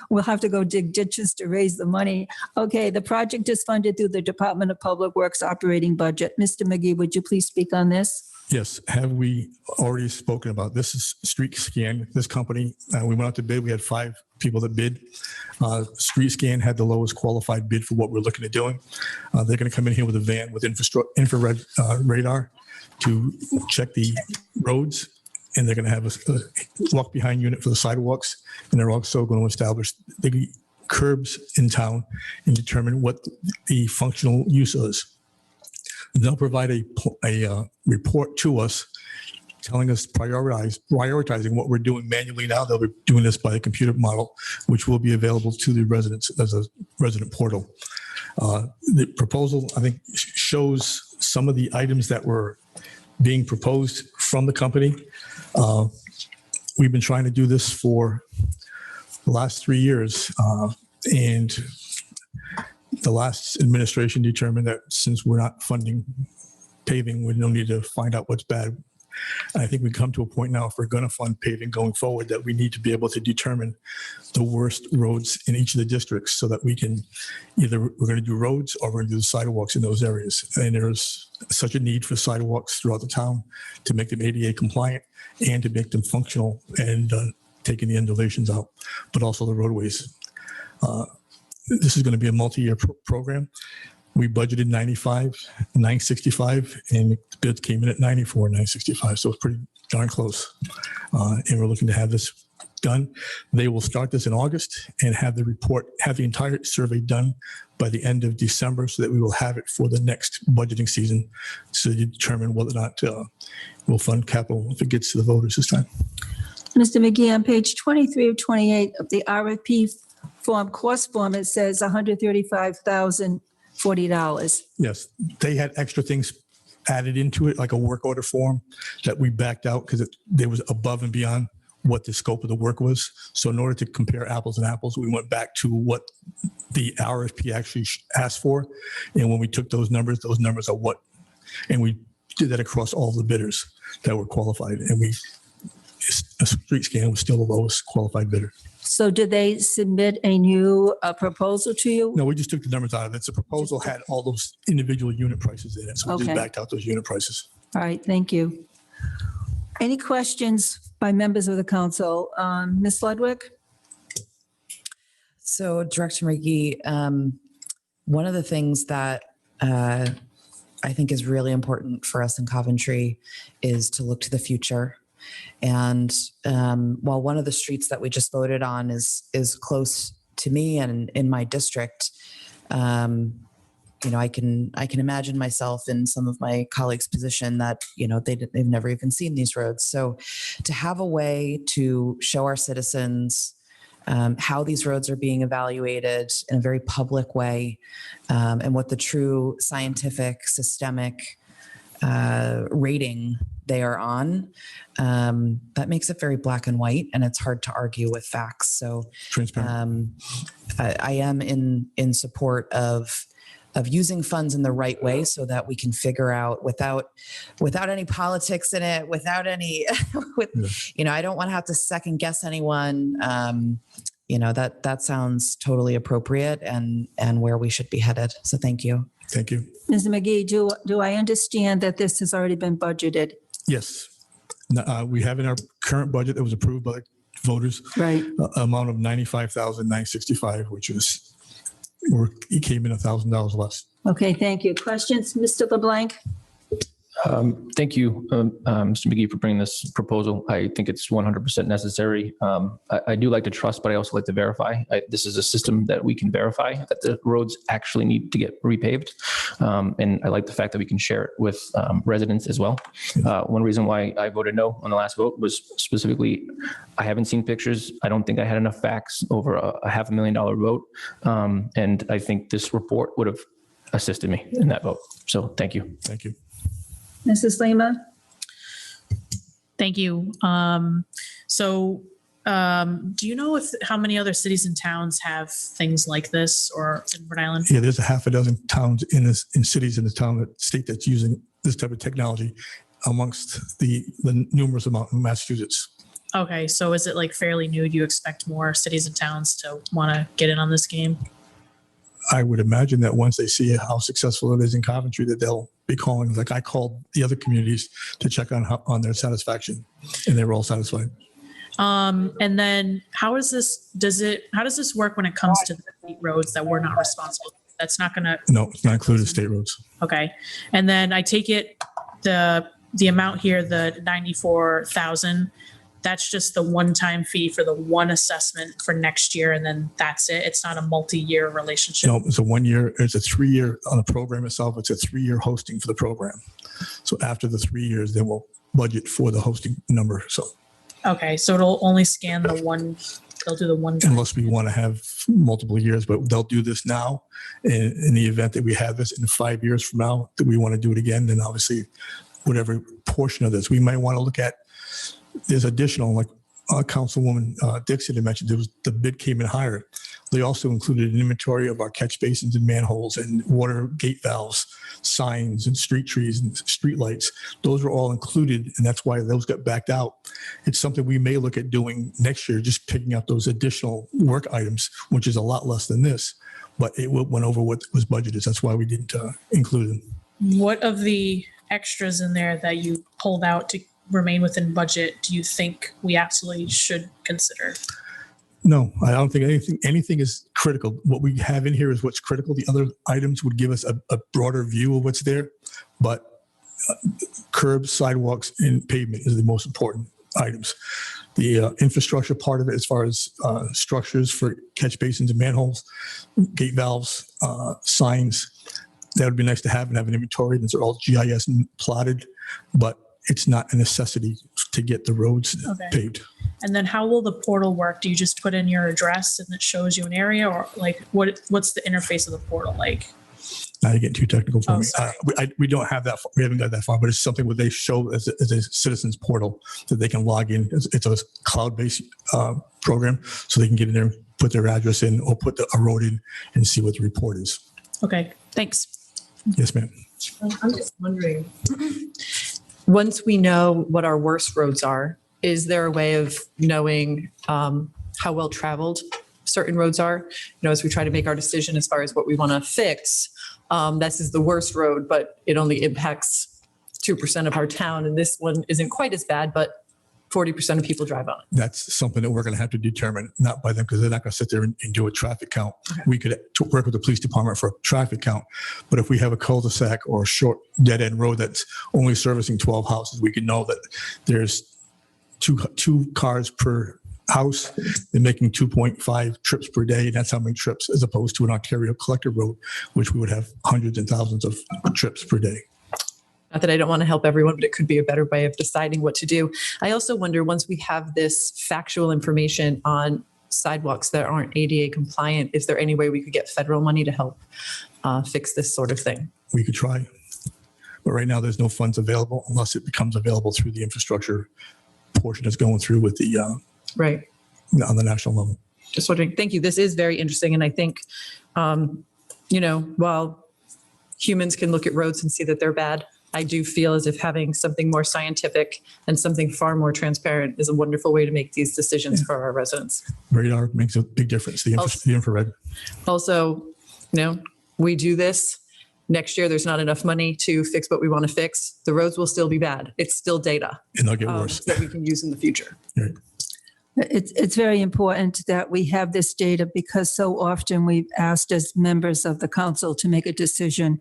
We'll have to go dig ditches to raise the money. Okay, the project is funded through the Department of Public Works operating budget. Mr. McGee, would you please speak on this? Yes. Have we already spoken about this? Is Street Scan, this company. We went out to bid. We had 5 people that bid. Street Scan had the lowest qualified bid for what we're looking at doing. They're going to come in here with a van with infrared radar to check the roads, and they're going to have a walk behind unit for the sidewalks, and they're also going to establish the curbs in town and determine what the functional use is. They'll provide a report to us telling us prioritizing what we're doing manually now. They'll be doing this by a computer model, which will be available to the residents as a resident portal. The proposal, I think, shows some of the items that were being proposed from the company. We've been trying to do this for the last 3 years, and the last administration determined that since we're not funding paving, we don't need to find out what's bad. And I think we come to a point now, if we're going to fund paving going forward, that we need to be able to determine the worst roads in each of the districts so that we can either we're going to do roads or we're going to do sidewalks in those areas. And there's such a need for sidewalks throughout the town to make them ADA compliant and to make them functional and taking the undulations out, but also the roadways. This is going to be a multi-year program. We budgeted 965, and the bids came in at 965, so it's pretty darn close. And we're looking to have this done. They will start this in August and have the entire survey done by the end of December, so that we will have it for the next budgeting season, so you determine whether or not we'll fund capital if it gets to the voters this time. Mr. McGee, on page 23 of 28 of the RFP form, cost form, it says $135,040. Yes, they had extra things added into it, like a work order form that we backed out because there was above and beyond what the scope of the work was. So in order to compare apples and apples, we went back to what the RFP actually asked for. And when we took those numbers are what, and we did that across all the bidders that were qualified. And a street scan was still the lowest qualified bidder. So did they submit a new proposal to you? No, we just took the numbers out of it. The proposal had all those individual unit prices in it. So we Okay. just backed out those unit prices. All right, thank you. Any questions by members of the council? Ms. Ludwig? So Director McGee, one of the things that I think is really important for us in Coventry is to look to the future. And while one of the streets that we just voted on is close to me and in my district, I can imagine myself in some of my colleagues' position that they've never even seen these roads. So to have a way to show our citizens how these roads are being evaluated in a very public way, and what the true scientific, systemic rating they are on, that makes it very black and white, and it's hard to argue with facts. So I am in support of using funds in the right way so that we can figure out without any politics in it, without any, I don't want to have to second guess anyone. That sounds totally appropriate and where we should be headed. So thank you. Thank you. Ms. McGee, do I understand that this has already been budgeted? Yes. We have in our current budget that was approved by the voters, Right. Amount of $95,965, which is, it came in $1,000 less. Okay, thank you. Questions, Mr. LeBlanc? Thank you, Mr. McGee, for bringing this proposal. I think it's 100% necessary. I do like to trust, but I also like to verify. This is a system that we can verify that the roads actually need to get repaved. And I like the fact that we can share it with residents as well. One reason why I voted no on the last vote was specifically, I haven't seen pictures. I don't think I had enough facts over a $500,000 vote. And I think this report would have assisted me in that vote. So thank you. Thank you. Mrs. Lima? Thank you. Do you know how many other cities and towns have things like this or in Rhode Island? Yeah, there's a half a dozen towns in cities in the state that's using this type of technology amongst the numerous amount in Massachusetts. Okay, so is it like fairly new? Do you expect more cities and towns to want to get in on this game? I would imagine that once they see how successful it is in Coventry, that they'll be calling, like I called the other communities to check on their satisfaction, and they were all satisfied. And then how does this work when it comes to the state roads that we're not responsible for? That's not going to. No, it's not included state roads. Okay. And then I take it the amount here, the 94,000, that's just the one-time fee for the one assessment for next year, and then that's it. It's not a multi-year relationship. No, it's a 1 year. It's a 3 year on the program itself. It's a 3 year hosting for the program. So after the 3 years, then we'll budget for the hosting number. So Okay, so it'll only scan the one, they'll do the one. unless we want to have multiple years, but they'll do this now. In the event that we have this in 5 years from now, that we want to do it again, then obviously whatever portion of this, we might want to look at, there's additional, like Councilwoman Dixon had mentioned, the bid came in higher. They also included an inventory of our catch basins and manholes and water gate valves, signs and street trees and street lights. Those were all included, and that's why those got backed out. It's something we may look at doing next year, just picking out those additional work items, which is a lot less than this, but it went over what was budgeted. That's why we didn't include them. What of the extras in there that you pulled out to remain within budget do you think we absolutely should consider? No, I don't think anything is critical. What we have in here is what's critical. The other items would give us a broader view of what's there, but curbs, sidewalks, and pavement is the most important items. The infrastructure part of it, as far as structures for catch basins and manholes, gate valves, signs, that would be nice to have and have an inventory. These are all GIS plotted, but it's not a necessity to get the roads paved. And then how will the portal work? Do you just put in your address and it shows you an area, or like what's the interface of the portal like? Now you're getting too technical for Oh, me. sorry. We don't have that. We haven't got that far, but it's something where they show as a citizens portal that they can log in. It's a cloud-based program, so they can get in there, put their address in, or put a road in and see what the report is. Okay, thanks. Yes, ma'am. I'm just wondering, Once we know what our worst roads are, is there a way of knowing how well traveled certain roads are? As we try to make our decision as far as what we want to fix, this is the worst road, but it only impacts 2% of our town. And this one isn't quite as bad, but 40% of people drive on it. That's something that we're going to have to determine, not by them, because they're not going to sit there and do a traffic count. Okay. We could work with the police department for a traffic count, but if we have a cul-de-sac or a short dead-end road that's only servicing 12 houses, we can know that there's two cars per house. They're making 2.5 trips per day, and that's how many trips, as opposed to an arterial collector road, which we would have hundreds and thousands of trips per day. Not that I don't want to help everyone, but it could be a better way of deciding what to do. I also wonder, once we have this factual information on sidewalks that aren't ADA compliant, is there any way we could get federal money to help fix this sort of thing? We could try, but right now there's no funds available unless it becomes available through the infrastructure portion that's going through with the Right. on the national level. Just wondering. Thank you. This is very interesting. And I think, while humans can look at roads and see that they're bad, I do feel as if having something more scientific and something far more transparent is a wonderful way to make these decisions for our residents. Radar makes a big difference, the infrared. Also, we do this. Next year, there's not enough money to fix what we want to fix. The roads will still be bad. It's still data And they'll get worse. that we can use in the future. Right. It's very important that we have this data, because so often we've asked as members of the council to make a decision,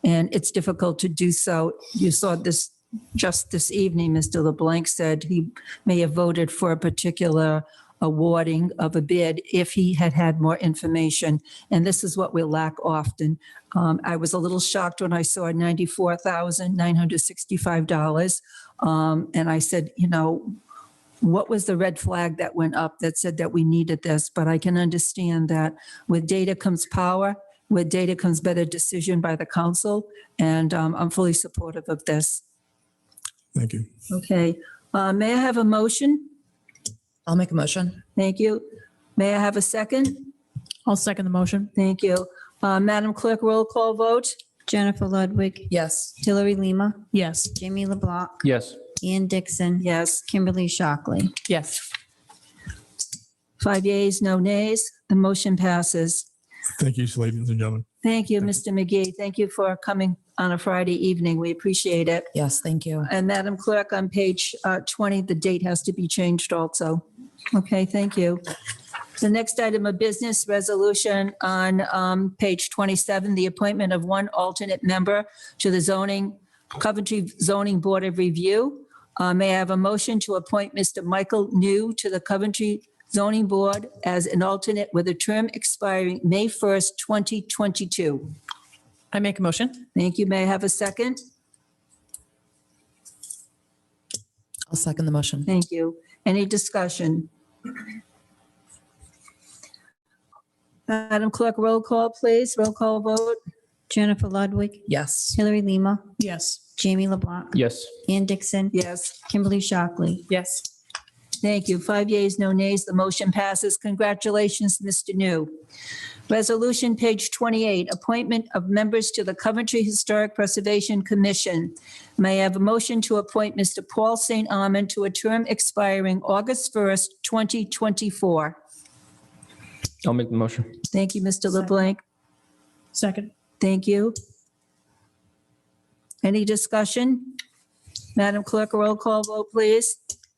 and it's difficult to do so. You saw this just this evening. Mr. LeBlanc said he may have voted for a particular awarding of a bid if he had had more information. And this is what we lack often. I was a little shocked when I saw $94,965. And I said, what was the red flag that went up that said that we needed this? But I can understand that with data comes power, with data comes better decision by the council. And I'm fully supportive of this. Thank you. Okay. May I have a motion? I'll make a motion. Thank you. May I have a second? I'll second the motion. Thank you. Madam Clerk, roll call vote? Jennifer Ludwig, Yes. Hillary Lima, Yes. Jamie LeBlanc, Yes. Ian Dixon, Yes. Kimberly Shockley. Yes. 5 yeas, no nays. The motion passes. Thank you, ladies and gentlemen. Thank you, Mr. McGee. Thank you for coming on a Friday evening. We appreciate it. Yes, thank you. And Madam Clerk, on page 20, the date has to be changed also. Okay, thank you. The next item of business, resolution on page 27, the appointment of one alternate member to the Coventry Zoning Board of Review. May I have a motion to appoint Mr. Michael New to the Coventry Zoning Board as an alternate with a term expiring May 1st, 2022? I make a motion. Thank you. May I have a second? I'll second the motion. Thank you. Any discussion? Madam Clerk, roll call, please. Roll call vote. Jennifer Ludwig, Yes. Hillary Lima, Yes. Jamie LeBlanc, Yes. Ann Dixon, Yes. Kimberly Shockley. Yes. Thank you. 5 yeas, no nays. The motion passes. Congratulations, Mr. New. Resolution, page 28, appointment of members to the Coventry Historic Preservation Commission. May I have a motion to appoint Mr. Paul St. Armand to a term expiring August 1st, 2024? I'll make the motion. Thank you, Mr. LeBlanc. Second. Thank you. Any discussion? Madam Clerk, a roll call vote, please.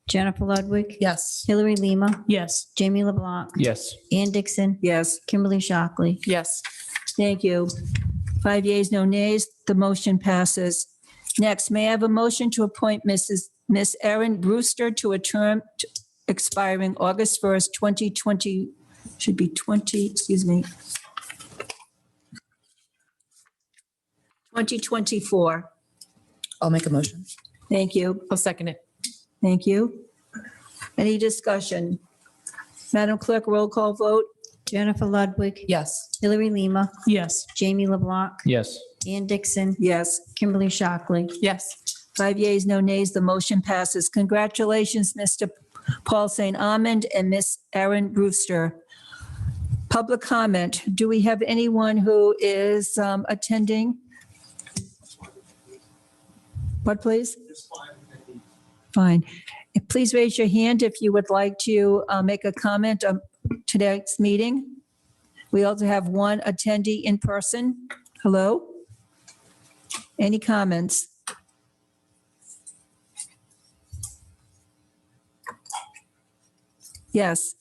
Jennifer Ludwig, Yes. Hillary Lima, Yes. Jamie LeBlanc, Yes. Ann Dixon, Yes. Kimberly Shockley. Yes. Thank you. 5 yeas, no nays. The motion passes. Next, may I have a motion to appoint Miss Erin Brewster to a term expiring August 1st, 2020, should be 2024. I'll make a motion. Thank you. I'll second it. Thank you. Any discussion? Madam Clerk, roll call vote. Jennifer Ludwig, Yes. Hillary Lima, Yes. Jamie LeBlanc, Yes. Ann Dixon, Yes. Kimberly Shockley. Yes. 5 yeas, no nays. The motion passes. Congratulations, Mr. Paul St. Armand and Miss Erin Brewster. Public comment. Do we have anyone who is attending? What, please? Fine. Please raise your hand if you would like to make a comment on today's meeting. We also have one attendee in person. Hello? Any comments? Yes.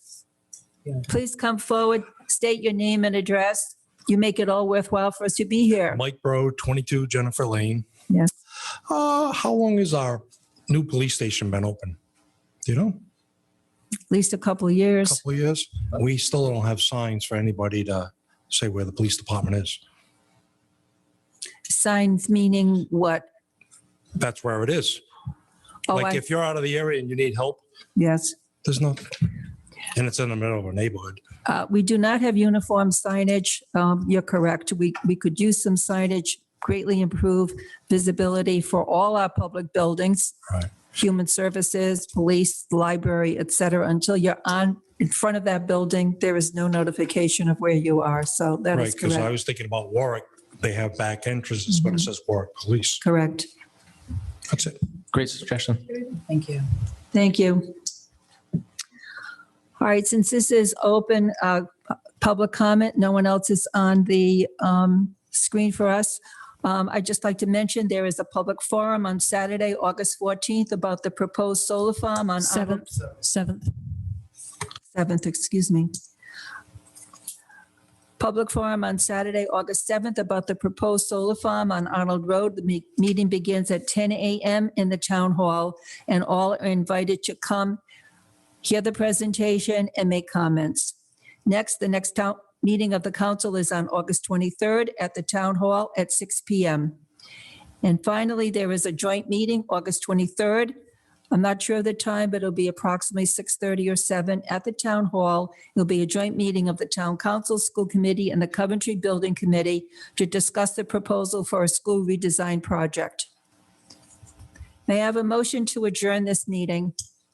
Please come forward, state your name and address. You make it all worthwhile for us to be here. Mike Bro, 22 Jennifer Lane. Yes. How long has our new police station been open? Do you know? At least a couple of years. Couple of years? We still don't have signs for anybody to say where the police department is. Signs meaning what? That's where it is. Oh, Like if you're out of the area and you need help, yes. there's nothing. And it's in the middle of a neighborhood. We do not have uniform signage. You're correct. We could use some signage, greatly improve visibility for all our public buildings. Right. Human services, police, library, et cetera. Until you're in front of that building, there is no notification of where you are. So that Right, is because I correct. was thinking about Warwick. They have back entrances, but it says Warwick Police. Correct. That's it. Great suggestion. Thank you. Thank you. All right, since this is open public comment, no one else is on the screen for us. I'd just like to mention there is a public forum on Saturday, August 14th, about the proposed solar farm on Arnold- 7th. 7th, excuse me. Public forum on Saturday, August 7th, about the proposed solar farm on Arnold Road. The meeting begins at 10 a.m. in the town hall, and all are invited to come, hear the presentation, and make comments. Next, the next town meeting of the council is on August 23rd at the town hall at 6 p.m. And finally, there is a joint meeting, August 23rd. I'm not sure of the time, but it'll be approximately 6:30 or 7 at the town hall. It'll be a joint meeting of the town council, school committee, and the Coventry Building Committee to discuss the proposal for a school redesign project. May I have a motion to adjourn this meeting?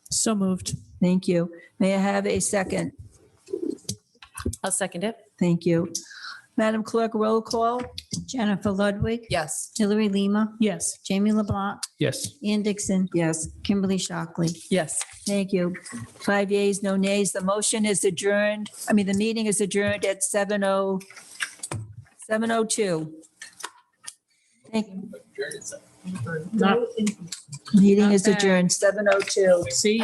So moved. Thank you. May I have a second? I'll second it. Thank you. Madam Clerk, roll call? Jennifer Ludwig, Yes. Hillary Lima, Yes. Jamie LeBlanc, Yes. Ann Dixon, Yes. Kimberly Shockley. Yes. Thank you. 5 yeas, no nays. The motion is adjourned. The meeting is adjourned at 7:02. Not- Meeting is Not bad. adjourned, 7:02. See?